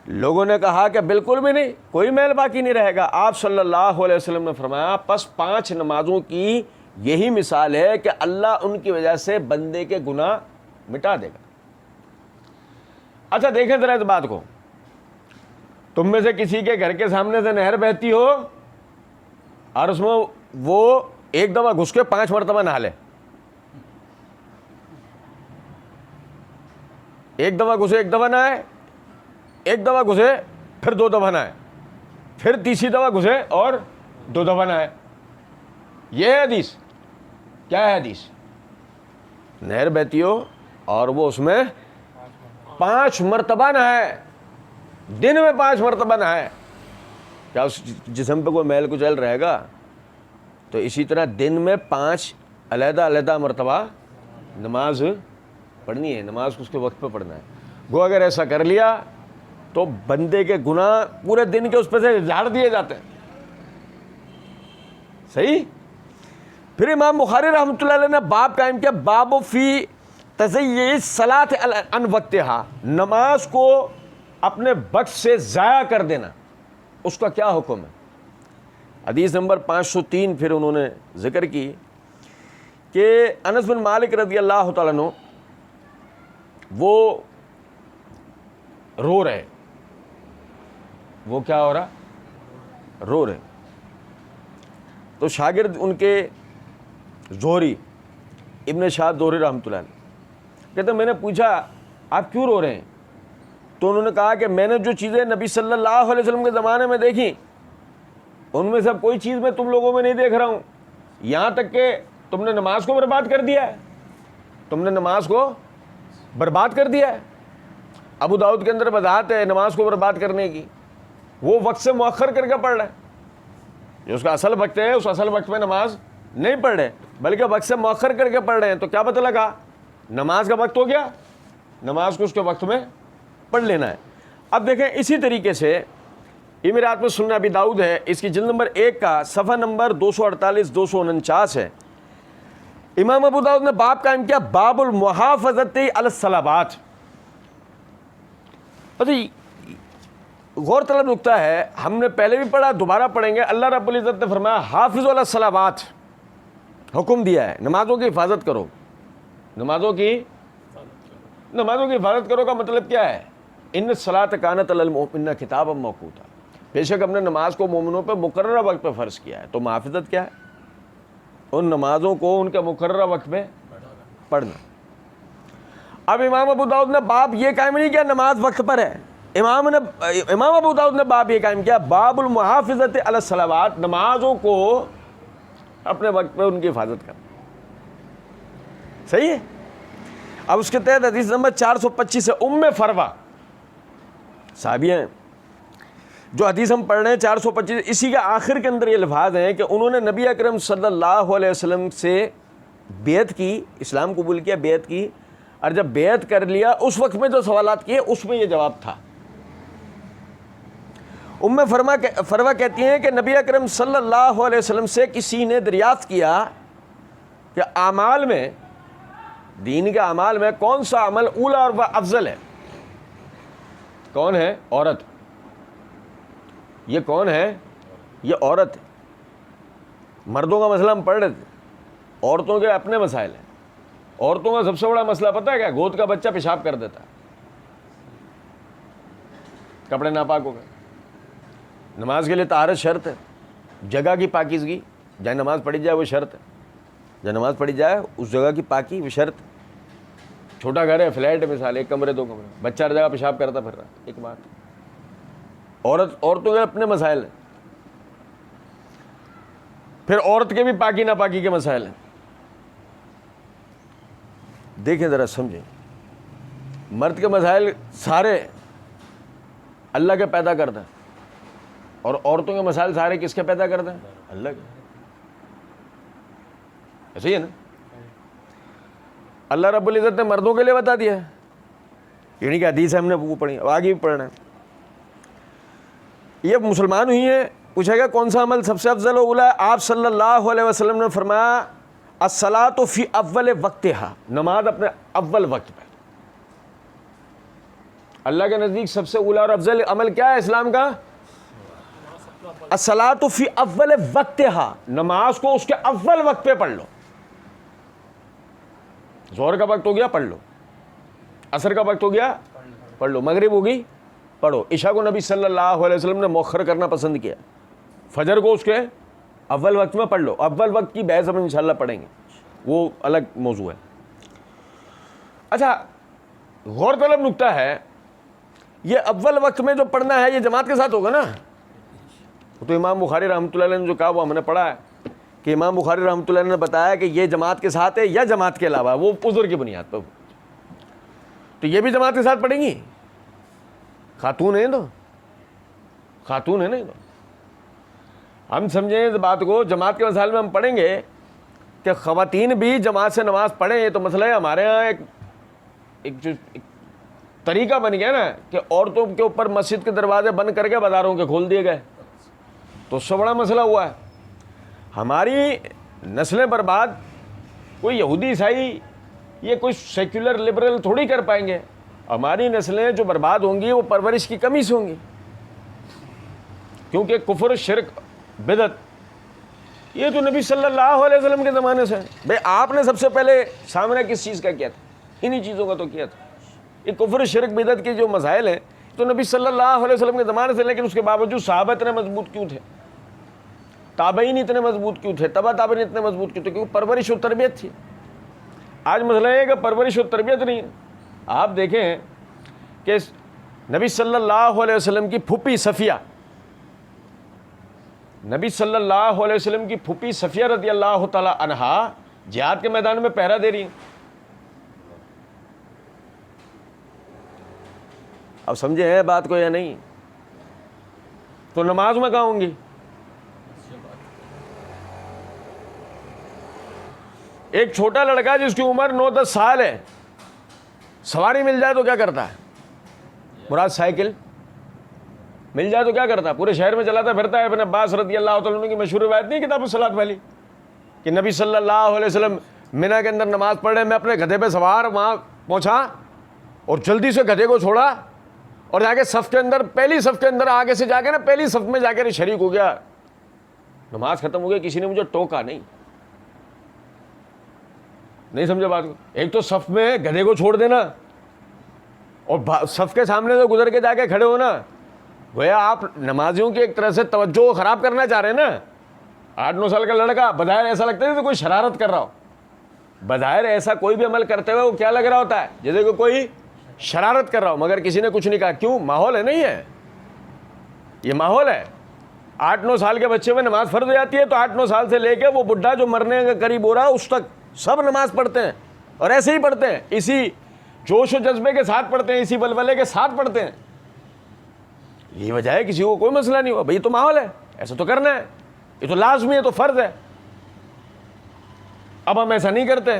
Speaker 1: لوگوں نے کہا کہ بالکل بھی نہیں، کوئی میل باقی نہیں رہے گا۔ آپ صلی اللہ علیہ وسلم نے فرمایا پس 5 نمازوں کی یہی مثال ہے کہ اللہ ان کی وجہ سے بندے کے گناہ مٹا دے گا۔ اچھا دیکھیں ذرا اس بات کو، تم میں سے کسی کے گھر کے سامنے سے نہر بہتی ہو اور اس میں وہ ایک دفعہ گھس کے 5 مرتبہ نہا لے، ایک دفعہ گھسے ایک دفعہ نہائے، ایک دفعہ گھسے پھر 2 دفعہ نہائے، پھر تیسری دفعہ گھسے اور 2 دفعہ نہائے، یہ ہے حدیث۔ کیا ہے حدیث؟ نہر بہتی ہو اور وہ اس میں 5 مرتبہ نہائے، دن میں 5 مرتبہ نہائے، کیا اس جسم پہ کوئی میل کچیل رہے گا؟ تو اسی طرح دن میں 5 علیحدہ علیحدہ مرتبہ نماز پڑھنی ہے، نماز کو اس کے وقت پہ پڑھنا ہے۔ گو اگر ایسا کر لیا تو بندے کے گناہ پورے دن کے اس پہ سے جھاڑ دیے جاتے ہیں۔ صحیح؟ پھر امام بخاری رحمۃ اللہ علیہ نے باب قائم کیا، باب فی تضییع الصلاۃ عن وقتہا، نماز کو اپنے وقت سے ضائع کر دینا، اس کا کیا حکم ہے؟ حدیث نمبر 503 پھر انہوں نے ذکر کی کہ انس بن مالک رضی اللہ تعالیٰ عنہ وہ رو رہے، وہ کیا ہو رہا؟ رو رہے۔ تو شاگرد ان کے زہری ابن شہاب زہری رحمۃ اللہ علیہ کہتے ہیں میں نے پوچھا آپ کیوں رو رہے ہیں؟ تو انہوں نے کہا کہ میں نے جو چیزیں نبی صلی اللہ علیہ وسلم کے زمانے میں دیکھی ان میں سے اب کوئی چیز میں تم لوگوں میں نہیں دیکھ رہا ہوں، یہاں تک کہ تم نے نماز کو برباد کر دیا ہے، تم نے نماز کو برباد کر دیا ہے۔ ابو داؤد کے اندر وضاحت ہے نماز کو برباد کرنے کی، وہ وقت سے مؤخر کر کے پڑھ رہے ہیں، جو اس کا اصل وقت ہے اس اصل وقت میں نماز نہیں پڑھ رہے بلکہ وقت سے مؤخر کر کے پڑھ رہے ہیں، تو کیا پتہ لگا؟ نماز کا وقت ہو گیا، نماز کو اس کے وقت میں پڑھ لینا ہے۔ اب دیکھیں اسی طریقے سے یہ میرے ہاتھ میں سنن ابی داؤد ہے، اس کی جلد نمبر 1 کا صفحہ نمبر 248 249 ہے۔ امام ابو داؤد نے باب قائم کیا، باب المحافظۃ علی الصلوات۔ غور طلب نکتہ ہے، ہم نے پہلے بھی پڑھا دوبارہ پڑھیں گے۔ اللہ رب العزت نے فرمایا حافظ علی الصلوات، حکم دیا ہے نمازوں کی حفاظت کرو۔ نمازوں کی حفاظت کرو کا مطلب کیا ہے؟ ان الصلاۃ کانت علی المؤمنین کتابا موقوتا، بے شک ہم نے نماز کو مومنوں پہ مقررہ وقت پہ فرض کیا ہے۔ تو محافظت کیا ہے؟ ان نمازوں کو ان کے مقررہ وقت میں پڑھنا۔ اب امام ابو داؤد نے باب یہ قائم نہیں کیا نماز وقت پر ہے، امام ابو داؤد نے باب یہ قائم کیا، باب المحافظۃ علی الصلوات، نمازوں کو اپنے وقت پہ ان کی حفاظت کرنا۔ صحیح ہے؟ اب اس کے تحت حدیث نمبر 425 ہے، ام فروہ صحابیہ ہیں جو حدیث ہم پڑھ رہے ہیں 425، اسی کے آخر کے اندر یہ الفاظ ہیں کہ انہوں نے نبی اکرم صلی اللہ علیہ وسلم سے بیعت کی، اسلام قبول کیا، بیعت کی، اور جب بیعت کر لیا اس وقت میں جو سوالات کیے اس میں یہ جواب تھا۔ ام فروہ کہتی ہیں کہ نبی اکرم صلی اللہ علیہ وسلم سے کسی نے دریافت کیا کہ اعمال میں، دین کے اعمال میں کون سا عمل اولا اور افضل ہے؟ کون ہے؟ عورت۔ یہ کون ہے؟ یہ عورت ہے۔ مردوں کا مسئلہ ہم پڑھ رہے تھے، عورتوں کے اپنے مسائل ہیں۔ عورتوں کا سب سے بڑا مسئلہ پتہ ہے کیا؟ گود کا بچہ پیشاب کر دیتا ہے، کپڑے ناپاک ہو گئے۔ نماز کے لیے طہارت شرط ہے، جگہ کی پاکیزگی، جہاں نماز پڑھی جائے وہ شرط ہے، جہاں نماز پڑھی جائے اس جگہ کی پاکی وہ شرط ہے۔ چھوٹا گھر ہے، فلیٹ ہے مثال، 1 کمرے 2 کمرے، بچہ ہر جگہ پیشاب کرتا پھر رہا، ایک بات۔ عورتوں کے اپنے مسائل ہیں، پھر عورت کے بھی پاکی ناپاکی کے مسائل ہیں۔ دیکھیں ذرا سمجھیں، مرد کے مسائل سارے اللہ کے پیدا کرتا ہے، اور عورتوں کے مسائل سارے کس کے پیدا کرتا ہے؟ اللہ کے. ایسے ہی ہے نا. اللہ رب العزت نے مردوں کے لیے بتا دیا ہے، یعنی کہ حدیث ہم نے وہ پڑھی، اب آگے بھی پڑھنا ہے. یہ مسلمان ہوئی ہیں، پوچھا گیا کون سا عمل سب سے افضل و اولیٰ ہے؟ آپ صلی اللہ علیہ وسلم نے فرمایا الصلاۃ فی اول وقتہا، نماز اپنے اول وقت پہ. اللہ کے نزدیک سب سے اولیٰ اور افضل عمل کیا ہے اسلام کا؟ الصلاۃ فی اول وقتہا، نماز کو اس کے اول وقت پہ پڑھ لو. ظہر کا وقت ہو گیا پڑھ لو، عصر کا وقت ہو گیا پڑھ لو، مغرب ہوگی پڑھو. عشاء کو نبی صلی اللہ علیہ وسلم نے مؤخر کرنا پسند کیا، فجر کو اس کے اول وقت میں پڑھ لو. اول وقت کی بحث ہم انشاءاللہ پڑھیں گے، وہ الگ موضوع ہے. اچھا، غور طلب نکتہ ہے، یہ اول وقت میں جو پڑھنا ہے یہ جماعت کے ساتھ ہوگا نا؟ تو امام بخاری رحمۃ اللہ علیہ نے جو کہا وہ ہم نے پڑھا ہے کہ امام بخاری رحمۃ اللہ علیہ نے بتایا کہ یہ جماعت کے ساتھ ہے یا جماعت کے علاوہ، وہ عذر کی بنیاد پر. تو یہ بھی جماعت کے ساتھ پڑھیں گی، خاتون ہیں تو خاتون ہے نا. تو ہم سمجھیں اس بات کو، جماعت کے مسائل میں ہم پڑھیں گے کہ خواتین بھی جماعت سے نماز پڑھیں. یہ تو مسئلہ ہے ہمارے ہاں ایک طریقہ بن گیا نا کہ عورتوں کے اوپر مسجد کے دروازے بند کر کے بازاروں کے کھول دیے گئے، تو اس سے بڑا مسئلہ ہوا ہے. ہماری نسلیں برباد کوئی یہودی عیسائی یہ کوئی سیکولر لبرل تھوڑی کر پائیں گے. ہماری نسلیں جو برباد ہوں گی وہ پرورش کی کمی سے ہوں گی، کیونکہ کفر، شرک، بدعت یہ تو نبی صلی اللہ علیہ وسلم کے زمانے سے بھئی آپ نے سب سے پہلے سامنے کس چیز کا کیا تھا؟ انہی چیزوں کا تو کیا تھا. یہ کفر، شرک، بدعت کے جو مسائل ہیں تو نبی صلی اللہ علیہ وسلم کے زمانے سے، لیکن اس کے باوجود صحابہ اتنے مضبوط کیوں تھے؟ تابعین اتنے مضبوط کیوں تھے؟ تبع تابعین اتنے مضبوط کیوں تھے؟ کیونکہ پرورش و تربیت تھی. آج مسئلہ یہ ہے کہ پرورش و تربیت نہیں ہے. آپ دیکھیں کہ نبی صلی اللہ علیہ وسلم کی پھوپھی صفیہ، نبی صلی اللہ علیہ وسلم کی پھوپھی صفیہ رضی اللہ تعالی عنہا جہاد کے میدان میں پہرا دے رہی ہیں. اب سمجھے ہیں بات کو یا نہیں؟ تو نماز میں کہاں ہوں گی؟ ایک چھوٹا لڑکا جس کی عمر 9-10 سال ہے، سواری مل جائے تو کیا کرتا ہے؟ مراد سائیکل مل جائے تو کیا کرتا ہے؟ پورے شہر میں چلاتا پھرتا ہے. ابن عباس رضی اللہ تعالیٰ عنہ کی مشہور روایت نہیں کتاب الصلاۃ والی کہ نبی صلی اللہ علیہ وسلم منی کے اندر نماز پڑھ رہے، میں اپنے گدھے پہ سوار وہاں پہنچا اور جلدی سے گدھے کو چھوڑا اور جا کے صف کے اندر، پہلی صف کے اندر آگے سے جا کے نا پہلی صف میں جا کے شریک ہو گیا. نماز ختم ہو گئی، کسی نے مجھے ٹوکا نہیں سمجھا بات کو. ایک تو صف میں گدھے کو چھوڑ دینا اور صف کے سامنے سے گزر کے جا کے کھڑے ہونا، گویا آپ نمازیوں کی ایک طرح سے توجہ خراب کرنا چاہ رہے ہیں نا. 8-9 سال کا لڑکا بظاہر ایسا لگتا ہے کہ کوئی شرارت کر رہا ہو. بظاہر ایسا کوئی بھی عمل کرتے ہوئے وہ کیا لگ رہا ہوتا ہے؟ جیسے کہ کوئی شرارت کر رہا ہو، مگر کسی نے کچھ نہیں کہا. کیوں؟ ماحول ہے. نہیں ہے، یہ ماحول ہے. 8-9 سال کے بچے میں نماز فرض ہو جاتی ہے تو 8-9 سال سے لے کے وہ بڈھا جو مرنے کے قریب ہو رہا ہے اس تک سب نماز پڑھتے ہیں، اور ایسے ہی پڑھتے ہیں، اسی جوش و جذبے کے ساتھ پڑھتے ہیں، اسی ولولے کے ساتھ پڑھتے ہیں. یہ وجہ ہے کسی کو کوئی مسئلہ نہیں ہوا. بھئی تو ماحول ہے، ایسا تو کرنا ہے، یہ تو لازمی ہے، تو فرض ہے. اب ہم ایسا نہیں کرتے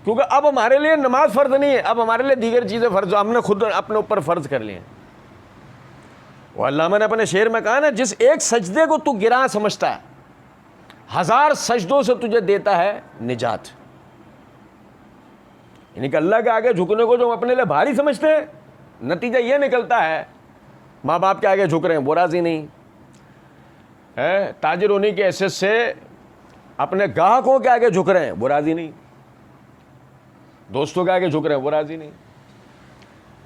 Speaker 1: کیونکہ اب ہمارے لیے نماز فرض نہیں ہے، اب ہمارے لیے دیگر چیزیں فرض، ہم نے خود اپنے اوپر فرض کر لیے. وہ علامہ نے اپنے شعر میں کہا نا، جس ایک سجدے کو تو گراں سمجھتا ہے 1000 سجدوں سے تجھے دیتا ہے نجات. یعنی کہ اللہ کے آگے جھکنے کو جو ہم اپنے لیے بھاری سمجھتے ہیں، نتیجہ یہ نکلتا ہے ماں باپ کے آگے جھک رہے ہیں وہ راضی نہیں ہے، تاجر ہونے کی حیثیت سے اپنے گاہکوں کے آگے جھک رہے ہیں وہ راضی نہیں، دوستوں کے آگے جھک رہے ہیں وہ راضی نہیں،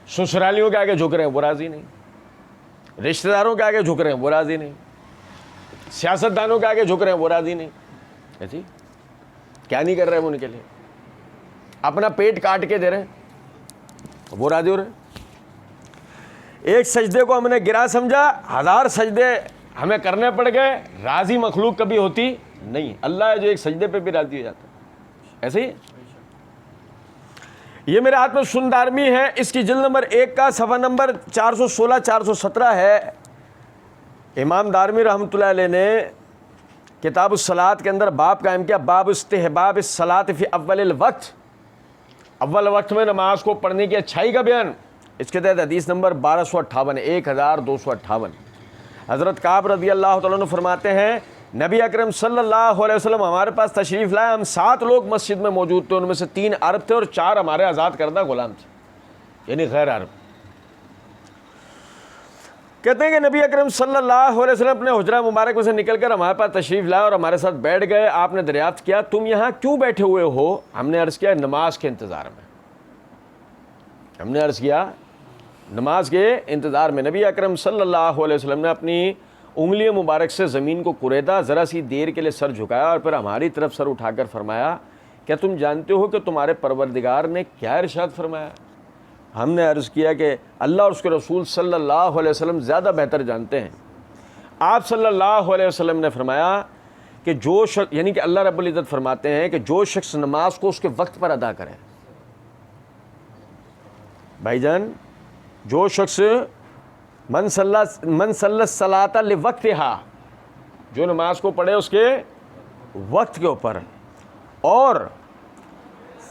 Speaker 1: سسرالیوں کے آگے جھک رہے ہیں وہ راضی نہیں، رشتہ داروں کے آگے جھک رہے ہیں وہ راضی نہیں، سیاست دانوں کے آگے جھک رہے ہیں وہ راضی نہیں. ایسی کیا نہیں کر رہے ہیں وہ ان کے لیے؟ اپنا پیٹ کاٹ کے دے رہے ہیں وہ راضی ہو رہے ہیں. ایک سجدے کو ہم نے گرا سمجھا، 1000 سجدے ہمیں کرنے پڑ گئے، راضی مخلوق کبھی ہوتی نہیں. اللہ ہے جو ایک سجدے پہ بھی راضی ہو جاتا ہے. ایسے ہی یہ میرے ہاتھ میں سنن دارمی ہے، اس کی جلد نمبر 1 کا صفحہ نمبر 416 417 ہے۔ امام دارمی رحمۃ اللہ علیہ نے کتاب الصلاۃ کے اندر باب قائم کیا، باب استحباب الصلاۃ فی اول الوقت، اول وقت میں نماز کو پڑھنے کی اچھائی کا بیان۔ اس کے تحت حدیث نمبر 1258 1258 حضرت کعب رضی اللہ تعالیٰ عنہ فرماتے ہیں نبی اکرم صلی اللہ علیہ وسلم ہمارے پاس تشریف لائے، ہم 7 لوگ مسجد میں موجود تھے، ان میں سے 3 عرب تھے اور 4 ہمارے آزاد کردہ غلام تھے، یعنی غیر عرب۔ کہتے ہیں کہ نبی اکرم صلی اللہ علیہ وسلم اپنے حجرہ مبارک میں سے نکل کر ہمارے پاس تشریف لائے اور ہمارے ساتھ بیٹھ گئے۔ آپ نے دریافت کیا تم یہاں کیوں بیٹھے ہوئے ہو؟ ہم نے عرض کیا نماز کے انتظار میں، ہم نے عرض کیا نماز کے انتظار میں۔ نبی اکرم صلی اللہ علیہ وسلم نے اپنی انگلی مبارک سے زمین کو کریدا، ذرا سی دیر کے لیے سر جھکایا اور پھر ہماری طرف سر اٹھا کر فرمایا کیا تم جانتے ہو کہ تمہارے پروردگار نے کیا ارشاد فرمایا؟ ہم نے عرض کیا کہ اللہ اور اس کے رسول صلی اللہ علیہ وسلم زیادہ بہتر جانتے ہیں۔ آپ صلی اللہ علیہ وسلم نے فرمایا کہ جو شخص، یعنی کہ اللہ رب العزت فرماتے ہیں کہ جو شخص نماز کو اس کے وقت پر ادا کرے، بھائی جان جو شخص من صلی الصلاۃ لوقتہا، جو نماز کو پڑھے اس کے وقت کے اوپر، اور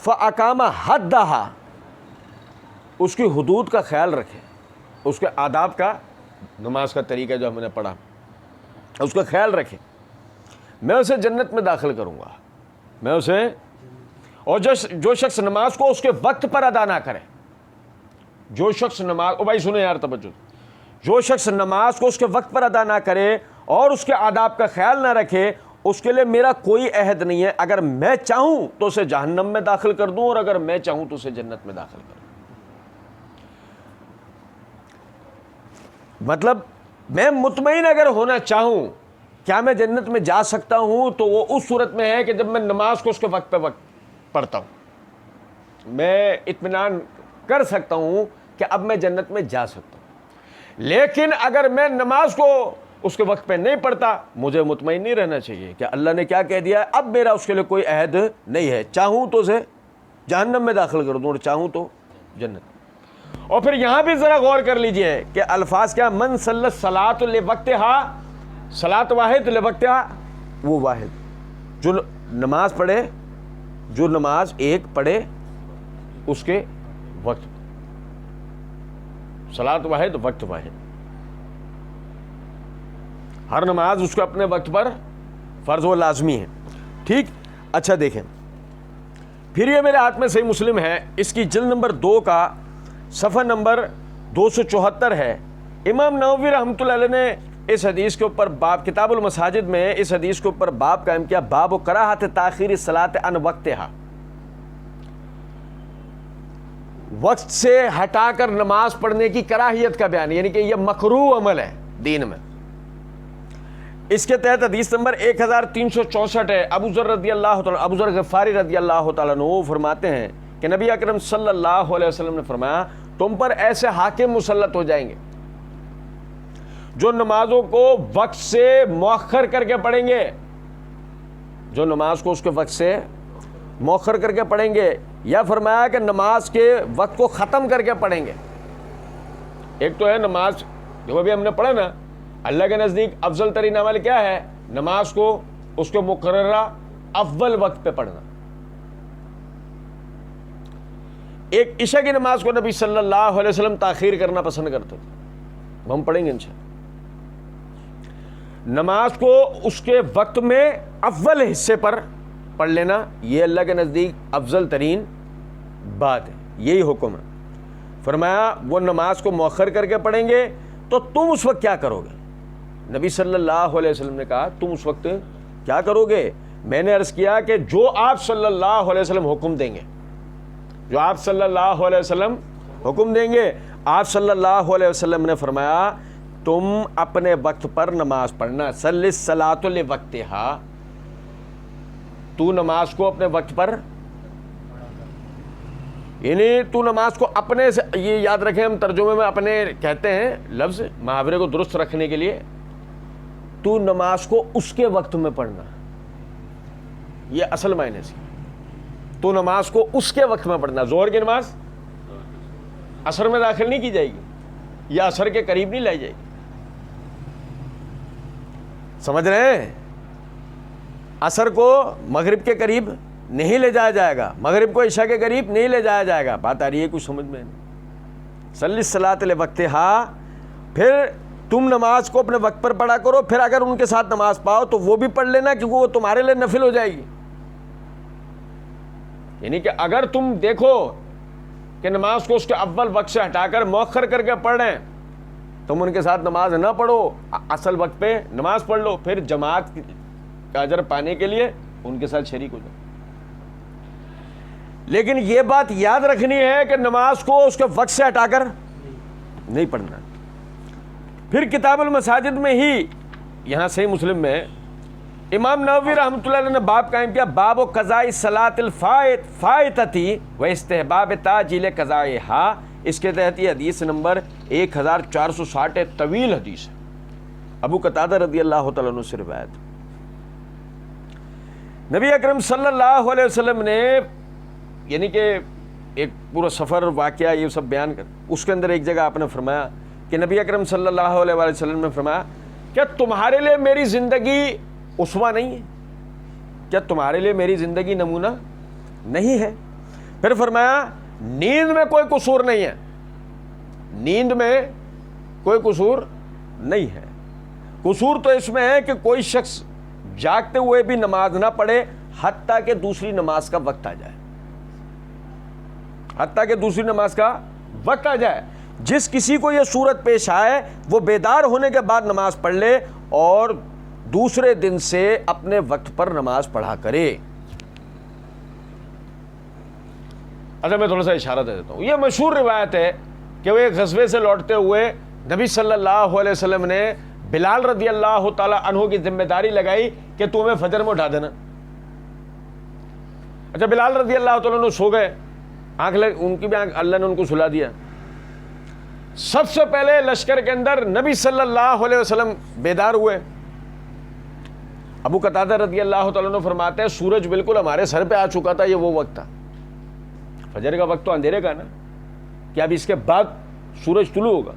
Speaker 1: فاقام حدہا، اس کی حدود کا خیال رکھے، اس کے آداب کا، نماز کا طریقہ جو ہم نے پڑھا اس کا خیال رکھے، میں اسے جنت میں داخل کروں گا، میں اسے۔ اور جو شخص نماز کو اس کے وقت پر ادا نہ کرے، جو شخص نماز، او بھائی سنیں یار توجہ، جو شخص نماز کو اس کے وقت پر ادا نہ کرے اور اس کے آداب کا خیال نہ رکھے، اس کے لیے میرا کوئی عہد نہیں ہے، اگر میں چاہوں تو اسے جہنم میں داخل کر دوں اور اگر میں چاہوں تو اسے جنت میں داخل کر دوں۔ مطلب میں مطمئن اگر ہونا چاہوں کیا میں جنت میں جا سکتا ہوں تو وہ اس صورت میں ہے کہ جب میں نماز کو اس کے وقت پہ وقت پڑھتا ہوں، میں اطمینان کر سکتا ہوں کہ اب میں جنت میں جا سکتا ہوں۔ لیکن اگر میں نماز کو اس کے وقت پہ نہیں پڑھتا، مجھے مطمئن نہیں رہنا چاہیے کہ اللہ نے کیا کہہ دیا ہے، اب میرا اس کے لیے کوئی عہد نہیں ہے، چاہوں تو اسے جہنم میں داخل کر دوں اور چاہوں تو جنت۔ اور پھر یہاں بھی ذرا غور کر لیجئے کہ الفاظ کیا، من صلی الصلاۃ لوقتہا، صلاۃ واحد لوقتہا، وہ واحد جو نماز پڑھے، جو نماز ایک پڑھے اس کے وقت، صلاۃ واحد وقت واحد، ہر نماز اس کو اپنے وقت پر فرض و لازمی ہے، ٹھیک۔ اچھا دیکھیں پھر یہ میرے ہاتھ میں صحیح مسلم ہے، اس کی جلد نمبر 2 کا صفحہ نمبر 274 ہے۔ امام نووی رحمۃ اللہ علیہ نے اس حدیث کے اوپر باب، کتاب المساجد میں اس حدیث کے اوپر باب قائم کیا، باب کراہت تاخیر الصلاۃ عن وقتہا، وقت سے ہٹا کر نماز پڑھنے کی کراہیت کا بیان، یعنی کہ یہ مکروہ عمل ہے دین میں۔ اس کے تحت حدیث نمبر 1364 ہے۔ ابو ذر رضی اللہ تعالیٰ، ابو ذر غفاری رضی اللہ تعالیٰ عنہ وہ فرماتے ہیں کہ نبی اکرم صلی اللہ علیہ وسلم نے فرمایا تم پر ایسے حاکم مسلط ہو جائیں گے جو نمازوں کو وقت سے مؤخر کر کے پڑھیں گے، جو نماز کو اس کے وقت سے مؤخر کر کے پڑھیں گے، یا فرمایا کہ نماز کے وقت کو ختم کر کے پڑھیں گے۔ ایک تو ہے نماز جو ابھی ہم نے پڑھا نا، اللہ کے نزدیک افضل ترین عمل کیا ہے، نماز کو اس کے مقررہ اول وقت پہ پڑھنا۔ ایک عشاء کی نماز کو نبی صلی اللہ علیہ وسلم تاخیر کرنا پسند کرتے تھے، ہم پڑھیں گے انشاءاللہ۔ نماز کو اس کے وقت میں اول حصے پر پڑھ لینا، یہ اللہ کے نزدیک افضل ترین بات ہے، یہی حکم ہے۔ فرمایا وہ نماز کو مؤخر کر کے پڑھیں گے تو تم اس وقت کیا کرو گے؟ نبی صلی اللہ علیہ وسلم نے کہا تم اس وقت کیا کرو گے؟ میں نے عرض کیا کہ جو آپ صلی اللہ علیہ وسلم حکم دیں گے، جو آپ صلی اللہ علیہ وسلم حکم دیں گے۔ آپ صلی اللہ علیہ وسلم نے فرمایا تم اپنے وقت پر نماز پڑھنا، صلی الصلاۃ لوقتہا، تو نماز کو اپنے وقت پر، یعنی تو نماز کو اپنے سے، یہ یاد رکھیں ہم ترجمے میں اپنے کہتے ہیں لفظ محاورے کو درست رکھنے کے لیے، تو نماز کو اس کے وقت میں پڑھنا، یہ اصل معنی سے تو نماز کو اس کے وقت میں پڑھنا. ظہر کی نماز عصر میں داخل نہیں کی جائے گی یا عصر کے قریب نہیں لائی جائے گی. سمجھ رہے ہیں؟ عصر کو مغرب کے قریب نہیں لے جایا جائے گا, مغرب کو عشاء کے قریب نہیں لے جایا جائے گا. بات آ رہی ہے کچھ سمجھ میں؟ صلی الصلاۃ لوقتہا. پھر تم نماز کو اپنے وقت پر پڑھا کرو, پھر اگر ان کے ساتھ نماز پاؤ تو وہ بھی پڑھ لینا, کیونکہ وہ تمہارے لیے نفل ہو جائے گی. یعنی کہ اگر تم دیکھو کہ نماز کو اس کے اول وقت سے ہٹا کر مؤخر کر کے پڑھ رہے ہیں, تم ان کے ساتھ نماز نہ پڑھو, اصل وقت پہ نماز پڑھ لو, پھر جماعت کا اجر پانے کے لیے ان کے ساتھ شریک ہو جاؤ. لیکن یہ بات یاد رکھنی ہے کہ نماز کو اس کے وقت سے ہٹا کر نہیں پڑھنا. پھر کتاب المساجد میں ہی, یہاں صحیح مسلم میں امام نووی رحمۃ اللہ علیہ نے باب قائم کیا, باب و قضاء صلاۃ الفائتتی و استحباب تاجیل قضائها. اس کے تحت یہ حدیث نمبر 1460 ہے, طویل حدیث ہے, ابو قتادہ رضی اللہ تعالیٰ عنہ سے روایت. نبی اکرم صلی اللہ علیہ وسلم نے یعنی کہ ایک پورا سفر واقعہ یہ سب بیان کر, اس کے اندر ایک جگہ آپ نے فرمایا کہ نبی اکرم صلی اللہ علیہ وسلم نے فرمایا, کیا تمہارے لیے میری زندگی اسوہ نہیں ہے؟ کیا تمہارے لیے میری زندگی نمونہ نہیں ہے؟ پھر فرمایا نیند میں کوئی قصور نہیں ہے, نیند میں کوئی قصور نہیں ہے. قصور تو اس میں ہے کہ کوئی شخص جاگتے ہوئے بھی نماز نہ پڑھے حتیٰ کہ دوسری نماز کا وقت آ جائے, حتیٰ کہ دوسری نماز کا وقت آ جائے. جس کسی کو یہ صورت پیش آئے وہ بیدار ہونے کے بعد نماز پڑھ لے اور دوسرے دن سے اپنے وقت پر نماز پڑھا کرے. اچھا میں تھوڑا سا اشارہ دے دیتا ہوں. یہ مشہور روایت ہے کہ وہ ایک غزوے سے لوٹتے ہوئے نبی صلی اللہ علیہ وسلم نے بلال رضی اللہ تعالی عنہ کی ذمہ داری لگائی کہ تو ہمیں فجر میں اٹھا دینا. اچھا بلال رضی اللہ تعالیٰ عنہ سو گئے, ان کی بھی آنکھ اللہ نے ان کو سلا دیا. سب سے پہلے لشکر کے اندر نبی صلی اللہ علیہ وسلم بیدار ہوئے. ابو قتادہ رضی اللہ تعالیٰ عنہ فرماتے ہیں سورج بالکل ہمارے سر پہ آ چکا تھا, یہ وہ وقت تھا, فجر کا وقت تو اندھیرے کا نا, کہ اب اس کے بعد سورج طلوع ہوگا.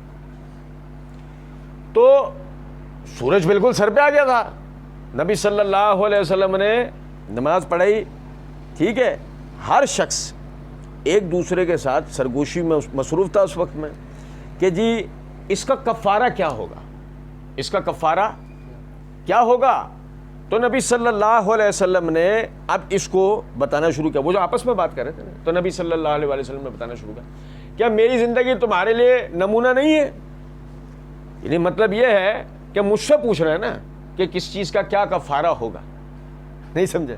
Speaker 1: تو سورج بالکل سر پہ آ گیا تھا. نبی صلی اللہ علیہ وسلم نے نماز پڑھائی. ٹھیک ہے, ہر شخص ایک دوسرے کے ساتھ سرگوشی میں مصروف تھا اس وقت میں کہ جی اس کا کفارہ کیا ہوگا, اس کا کفارہ کیا ہوگا. تو نبی صلی اللہ علیہ وسلم نے اب اس کو بتانا شروع کیا. وہ جو آپس میں بات کر رہے تھے نا, تو نبی صلی اللہ علیہ وسلم نے بتانا شروع کیا, کیا میری زندگی تمہارے لیے نمونہ نہیں ہے؟ یعنی مطلب یہ ہے کہ مجھ سے پوچھ رہے ہیں نا کہ کس چیز کا کیا کفارہ ہوگا, نہیں سمجھے.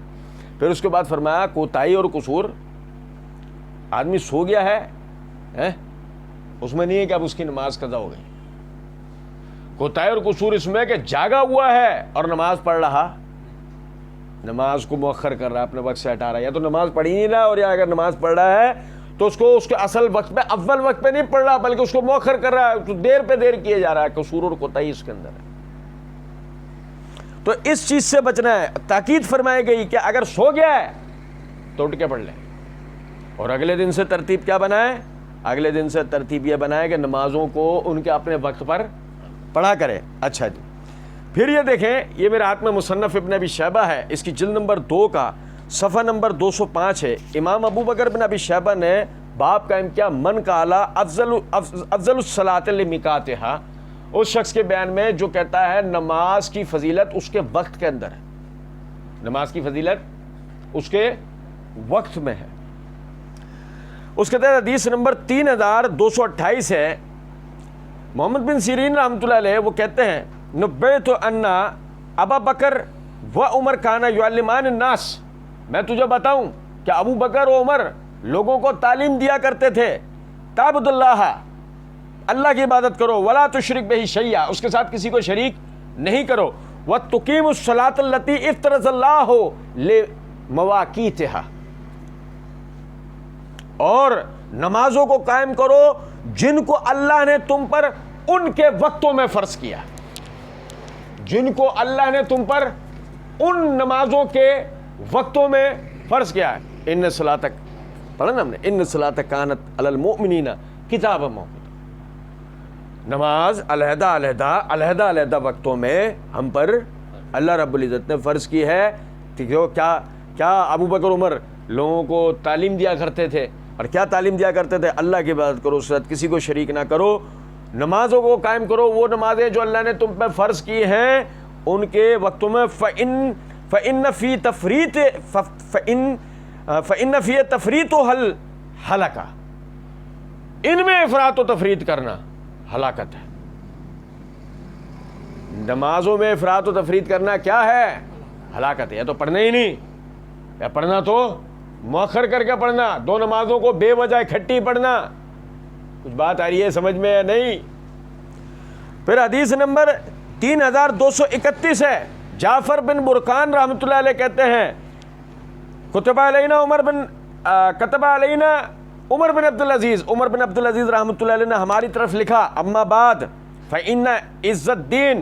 Speaker 1: پھر اس کے بعد فرمایا کوتاہی اور قصور, آدمی سو گیا ہے اس میں نہیں ہے کہ اب اس کی نماز قضا ہو گئی. کوتاہی اور قصور اس میں کہ جاگا ہوا ہے اور نماز پڑھ رہا, نماز کو مؤخر کر رہا ہے, اپنے وقت سے ہٹا رہا ہے, یا تو نماز پڑھ ہی نہیں رہا, اور یا اگر نماز پڑھ رہا ہے تو اس کو اس کے اصل وقت پہ اول وقت پہ نہیں پڑھ رہا بلکہ اس کو مؤخر کر رہا ہے, تو دیر پہ دیر کیے جا رہا ہے. قصور اور کوتاہی اس کے اندر ہے. تو اس چیز سے بچنا ہے. تاکید فرمائی گئی کہ اگر سو گیا ہے تو اٹھ کے پڑھ لے, اور اگلے دن سے ترتیب کیا بنائے, اگلے دن سے ترتیب یہ بنائے کہ نمازوں کو ان کے اپنے وقت پر پڑھا کرے. اچھا جی, پھر یہ دیکھیں, یہ میرے ہاتھ میں مصنف ابن ابی شیبہ ہے, اس کی جلد نمبر 2 کا صفحہ نمبر 205 ہے. امام ابو بکر بن ابی شیبہ نے باب قائم کیا, من قال افضل الصلاۃ لمیقاتھا, اس شخص کے بیان میں جو کہتا ہے نماز کی فضیلت اس کے وقت کے اندر ہے, نماز کی فضیلت اس کے وقت میں ہے. اس کے تحت حدیث نمبر 3228 ہے. محمد بن سیرین رحمۃ اللہ علیہ وہ کہتے ہیں نبئت ان ابا بکر و عمر کانا یعلمان الناس, میں تجھے بتاؤں کہ ابو بکر و عمر لوگوں کو تعلیم دیا کرتے تھے, تعبد اللہ, اللہ کی عبادت کرو, ولا تشرک بہ شیئا, اس کے ساتھ کسی کو شریک نہیں کرو, وتقیم الصلاۃ التی افترض اللہ لمواقیتھا, اور نمازوں کو قائم کرو جن کو اللہ نے تم پر ان کے وقتوں میں فرض کیا, جن کو اللہ نے تم پر ان نمازوں کے وقتوں میں فرض کیا ہے. ان صلاۃ پڑھا نا ہم نے، ان صلاۃ کانت علی المؤمنین کتابا موقوتا، نماز علیحدہ علیحدہ وقتوں میں ہم پر اللہ رب العزت نے فرض کی ہے. کیا ابو بکر عمر لوگوں کو تعلیم دیا کرتے تھے، اور کیا تعلیم دیا کرتے تھے؟ اللہ کی عبادت کرو، اس وقت کسی کو شریک نہ کرو، نمازوں کو قائم کرو. وہ نمازیں جو اللہ نے تم پہ فرض کی ہیں ان کے وقتوں میں فَإِنَّ فِي تَفْرِيطُهَا الْهَلَكَةُ، ان میں افراط و تفریط کرنا ہلاکت ہے. نمازوں میں افراط و تفریط کرنا کیا ہے؟ ہلاکت ہے. یا تو پڑھنا ہی نہیں، یا پڑھنا تو مؤخر کر کے پڑھنا، دو نمازوں کو بے وجہ اکٹھی پڑھنا. کچھ بات آ رہی ہے سمجھ میں یا نہیں؟ پھر حدیث نمبر 3231 ہے. جعفر بن برقان رحمۃ اللہ علیہ کہتے ہیں کتب علینا عمر بن عبدالعزیز رحمۃ اللہ علیہ نے ہماری طرف لکھا، اما بعد فإن عزت دین،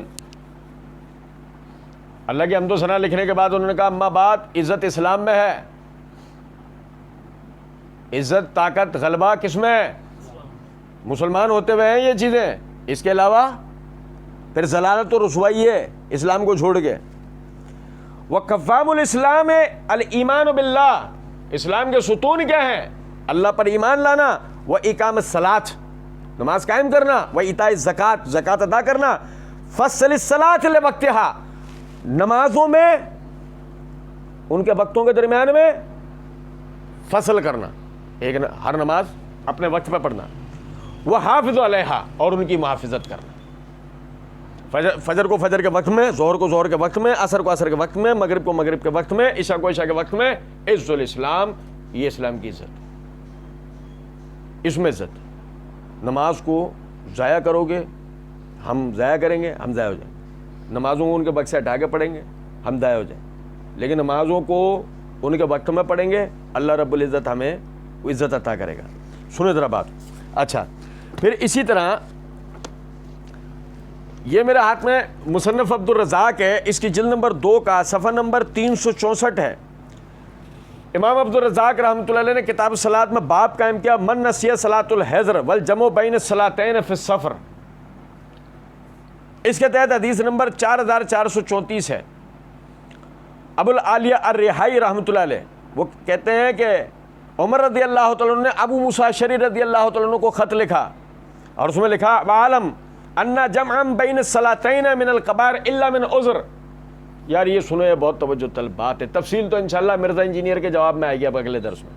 Speaker 1: اللہ کی حمد و ثنا لکھنے کے بعد انہوں نے کہا اما بعد عزت اسلام میں ہے. عزت طاقت غلبہ کس میں ہے؟ مسلمان ہوتے ہوئے ہیں یہ چیزیں. اس کے علاوہ پھر ضلالت و رسوائی ہے اسلام کو چھوڑ کے. وقوام الاسلام الایمان باللہ، اسلام کے ستون کیا ہیں؟ اللہ پر ایمان لانا، و اقام الصلاۃ، نماز قائم کرنا، و ایتاء الزکات، زکات ادا کرنا. فصل الصلاۃ لوقتہا، نمازوں میں ان کے وقتوں کے درمیان میں فصل کرنا، ایک ہر نماز اپنے وقت پہ پڑھنا. وحافظ علیہا، اور ان کی محافظت کرنا. فجر کو فجر کے وقت میں، ظہر کو ظہر کے وقت میں، عصر کو عصر کے وقت میں، مغرب کو مغرب کے وقت میں، عشاء کو عشاء کے وقت میں. عز الاسلام، یہ اسلام کی عزت، اس میں عزت. نماز کو ضائع کرو گے ہم ضائع کریں گے، ہم ضائع ہو جائیں گے. نمازوں کو ان کے وقت سے ہٹا کے پڑھیں گے ہم ضائع ہو جائیں گے. لیکن نمازوں کو ان کے وقت میں پڑھیں گے اللہ رب العزت ہمیں عزت عطا کرے گا. سنیں ذرا بات. اچھا پھر اسی طرح یہ میرے ہاتھ میں مصنف عبد الرزاق ہے، اس کی جلد نمبر 2 کا صفحہ نمبر 364 ہے. امام عبد الرزاق رحمۃ اللہ علیہ نے کتاب الصلاۃ میں باب قائم کیا، من نسی صلاۃ الحضر والجمع بین الصلاتین فی السفر. اس کے تحت حدیث نمبر 4434 ہے. ابو العالیہ الرحائی رحمۃ اللہ علیہ وہ کہتے ہیں کہ عمر رضی اللہ تعالیٰ عنہ نے ابو موسیٰ اشعری رضی اللہ تعالیٰ عنہ کو خط لکھا، اور اس میں لکھا وعلم ان جمعا بین الصلاتین من القبائر الا من عذر. یار یہ سنو، یہ بہت توجہ طلب بات ہے، تفصیل تو انشاءاللہ مرزا انجینئر کے جواب میں آئے گی اب اگلے درس میں.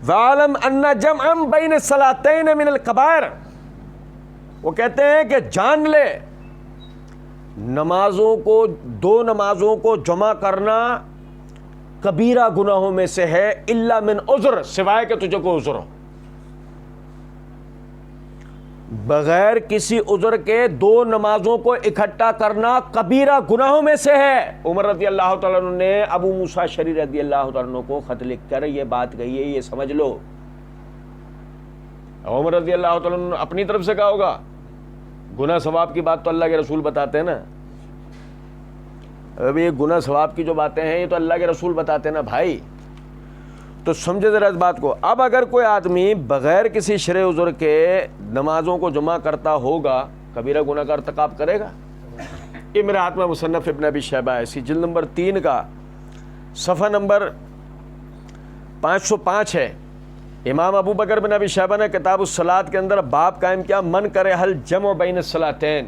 Speaker 1: وعلم ان جمعا بین الصلاتین من القبائر، وہ کہتے ہیں کہ جان لے نمازوں کو، دو نمازوں کو جمع کرنا کبیرہ گناہوں میں سے ہے، الا من عذر، سوائے کہ تجھے کوئی عذر ہو. بغیر کسی عذر کے دو نمازوں کو اکٹھا کرنا کبیرہ گناہوں میں سے ہے. عمر رضی اللہ تعالیٰ عنہ نے ابو موسیٰ اشعری رضی اللہ تعالیٰ عنہ کو خط لکھ کر یہ بات کہی ہے، یہ سمجھ لو. عمر رضی اللہ تعالیٰ عنہ نے اپنی طرف سے کہا ہوگا، گناہ ثواب کی بات تو اللہ کے رسول بتاتے ہیں نا. ابھی یہ گناہ ثواب کی جو باتیں ہیں یہ تو اللہ کے رسول بتاتے ہیں نا بھائی. تو سمجھے ذرا اس بات کو. اب اگر کوئی آدمی بغیر کسی شرعی عذر کے نمازوں کو جمع کرتا ہوگا، کبیرہ گناہ کا ارتکاب کرے گا. یہ میرے ہاتھ میں مصنف ابن ابی شیبہ ہے، اسی جلد نمبر 3 کا صفحہ نمبر 505 ہے. امام ابو بکر بن ابی شیبہ نے کتاب الصلاۃ کے اندر باب قائم کیا، من کرے حل جمع بین الصلاتین،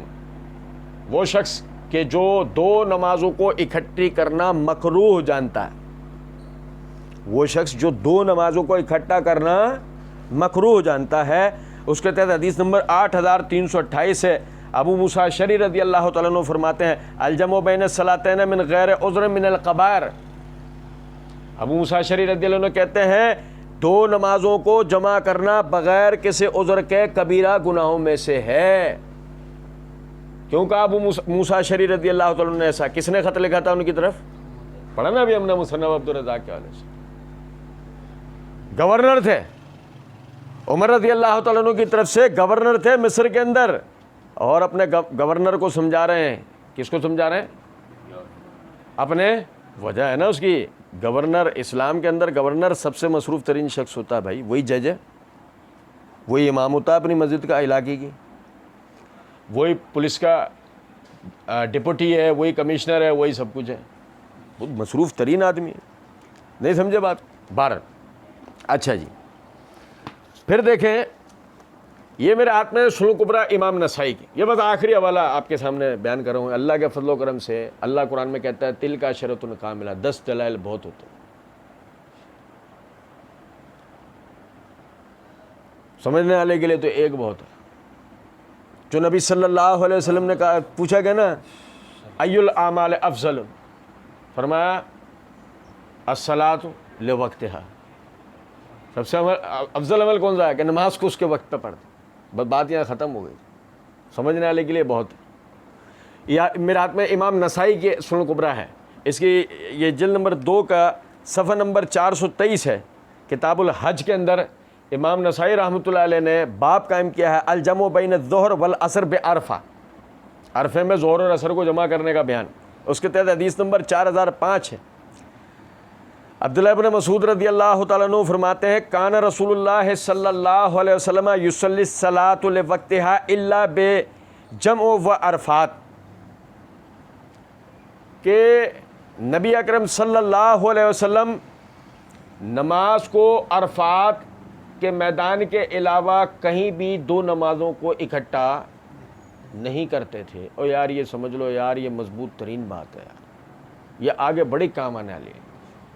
Speaker 1: وہ شخص کہ جو دو نمازوں کو اکٹھی کرنا مکروہ جانتا ہے. وہ شخص جو دو نمازوں کو اکٹھا کرنا مکروہ جانتا ہے، اس کے تحت حدیث نمبر 8328 ہے. ابو موسیٰ اشعری رضی اللہ تعالیٰ عنہ فرماتے ہیں الجمع بین الصلاتین من غیر عذر من القبائر. ابو موسیٰ اشعری رضی اللہ عنہ کہتے ہیں دو نمازوں کو جمع کرنا بغیر کسی عذر کے کبیرہ گناہوں میں سے ہے. کیوں کہا ابو موسیٰ اشعری رضی اللہ تعالیٰ عنہ نے ایسا؟ کس نے خط لکھا تھا ان کی طرف؟ پڑھا نا ابھی ہم نے مصنف عبد الرزاق کے حوالے سے. گورنر تھے عمر رضی اللہ تعالیٰ عنہ کی طرف سے، گورنر تھے مصر کے اندر، اور اپنے گورنر کو سمجھا رہے ہیں. کس کو سمجھا رہے ہیں؟ اپنے وجہ ہے نا اس کی، گورنر اسلام کے اندر گورنر سب سے مصروف ترین شخص ہوتا ہے بھائی، وہی جج ہے، وہی امام ہوتا ہے اپنی مسجد کا علاقے کی، وہی پولیس کا ڈپٹی ہے، وہی کمشنر ہے، وہی سب کچھ ہے، بہت مصروف ترین آدمی ہے. نہیں سمجھے بات؟ 12. اچھا جی، پھر دیکھیں یہ میرے ہاتھ میں سنن کبریٰ امام نسائی کی، یہ بس آخری حوالہ آپ کے سامنے بیان کر رہا ہوں. اللہ کے فضل و کرم سے اللہ قرآن میں کہتا ہے تل کا شرط کاملہ، 10 دلائل بہت ہوتے ہیں. سمجھنے والے کے لیے تو ایک بہت ہے. جو نبی صلی اللہ علیہ وسلم نے کہا، پوچھا گیا نا ای الاعمال افضل، فرمایا الصلاۃ لوقتہا، سب سے افضل عمل کون سا ہے کہ نماز کو اس کے وقت پہ پڑھتے. بس بات یہاں ختم ہو گئی. سمجھنے والے کے لیے بہت ہے. یا میرے ہاتھ میں امام نسائی کے سنن کبریٰ ہے، اس کی یہ جلد نمبر 2 کا صفحہ نمبر 423 ہے. کتاب الحج کے اندر امام نسائی رحمۃ اللہ علیہ نے باب قائم کیا ہے الجمع بین الظہر والعصر بعرفہ، عرفے میں ظہر اور عصر کو جمع کرنے کا بیان. اس کے تحت حدیث نمبر 4005 ہے. عبداللہ ابن مسعود رضی اللہ تعالیٰ عنہ فرماتے ہیں کان رسول اللہ صلی اللہ علیہ وسلم یصلی الصلاۃ لوقتہا الا بجمع و عرفات، کہ نبی اکرم صلی اللہ علیہ وسلم نماز کو عرفات کے میدان کے علاوہ کہیں بھی 2 نمازوں کو اکٹھا نہیں کرتے تھے. اور یار یہ سمجھ لو یار، یہ مضبوط ترین بات ہے یار، یہ آگے بڑی کام آنے والی ہے،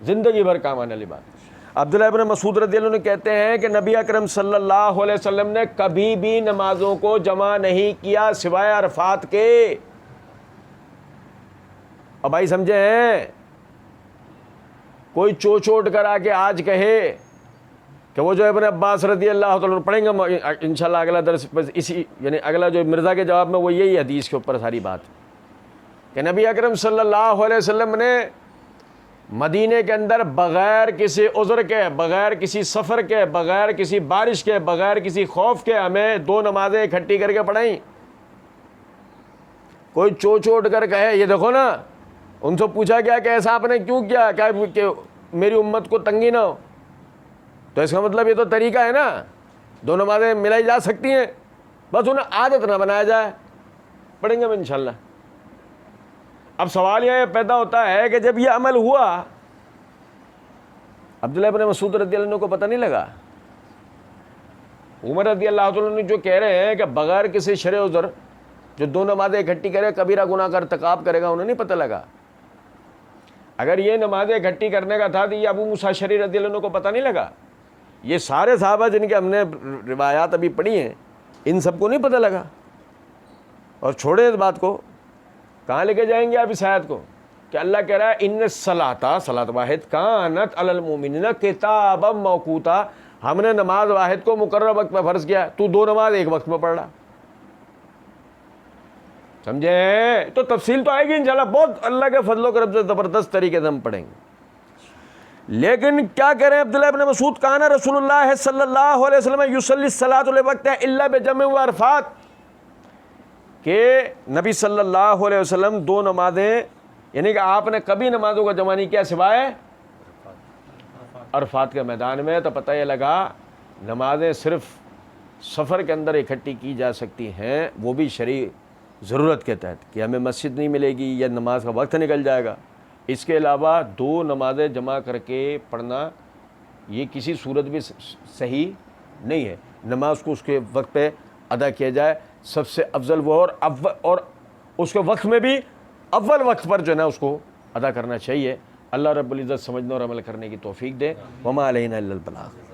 Speaker 1: زندگی بھر کام آنے والی بات. عبداللہ ابن مسعود رضی اللہ عنہ کہتے ہیں کہ نبی اکرم صلی اللہ علیہ وسلم نے کبھی بھی نمازوں کو جمع نہیں کیا سوائے عرفات کے. اور بھائی سمجھے ہیں، کوئی چوٹ کر آ کے آج کہے کہ وہ جو ابن عباس رضی اللہ تعالیٰ پڑھیں گے انشاءاللہ اگلا درس، بس اسی یعنی اگلا جو مرزا کے جواب میں وہ یہی حدیث کے اوپر ساری بات کہ نبی اکرم صلی اللہ علیہ وسلم نے مدینے کے اندر بغیر کسی عذر کے، بغیر کسی سفر کے، بغیر کسی بارش کے، بغیر کسی خوف کے ہمیں 2 نمازیں اکٹھی کر کے پڑھائیں. کوئی چوٹ کر کہے، یہ دیکھو نا، ان سے پوچھا گیا کہ ایسا آپ نے کیوں کیا کہ میری امت کو تنگی نہ ہو، تو اس کا مطلب یہ تو طریقہ ہے نا، 2 نمازیں ملائی جا سکتی ہیں، بس انہیں عادت نہ بنایا جائے. پڑھیں گے ہم انشاءاللہ. اب سوال یہ پیدا ہوتا ہے کہ جب یہ عمل ہوا، عبداللہ ابن مسعود رضی اللہ عنہ کو پتہ نہیں لگا؟ عمر رضی اللہ عنہ جو کہہ رہے ہیں کہ بغیر کسی شرع عذر جو 2 نمازیں اکٹھی کرے کبیرہ گناہ کا ارتکاب کرے گا، انہیں نہیں پتہ لگا؟ اگر یہ نمازیں اکٹھی کرنے کا تھا تو یہ ابو موسیٰ اشعری رضی اللہ عنہ کو پتہ نہیں لگا؟ یہ سارے صحابہ جن کے ہم نے روایات ابھی پڑھی ہیں، ان سب کو نہیں پتہ لگا. اور چھوڑے اس بات کو، کہاں لے کے جائیں گے آپ اس آیت کو کہ اللہ کہہ رہا ہے ان الصلاۃ، صلاۃ واحد کانت علی المؤمنین کتابا موقوتا، ہم نے نماز واحد کو مقررہ وقت پہ فرض کیا. تو 2 نماز ایک وقت میں پڑھ رہا. سمجھے؟ تو تفصیل تو آئے گی انشاءاللہ، بہت اللہ کے فضل و کرم سے زبردست طریقے سے ہم پڑھیں گے. لیکن کیا کہہ رہے ہیں عبداللہ ابن مسعود کان رسول اللہ صلی اللہ علیہ وسلم یصلی الصلاۃ لوقتہا الا بجمع و عرفات، کہ نبی صلی اللہ علیہ وسلم 2 نمازیں، یعنی کہ آپ نے کبھی نمازوں کا جمع نہیں کیا سوائے عرفات کے میدان میں. تو پتہ یہ لگا نمازیں صرف سفر کے اندر اکٹھی کی جا سکتی ہیں، وہ بھی شرعی ضرورت کے تحت، کہ ہمیں مسجد نہیں ملے گی یا نماز کا وقت نکل جائے گا. اس کے علاوہ 2 نمازیں جمع کر کے پڑھنا یہ کسی صورت بھی صحیح نہیں ہے. نماز کو اس کے وقت پہ ادا کیا جائے، سب سے افضل وہ، اور اس کے وقت میں بھی اول وقت پر جو ہے نا اس کو ادا کرنا چاہیے. اللہ رب العزت سمجھنے اور عمل کرنے کی توفیق دے. وما علینا الا البلاغ.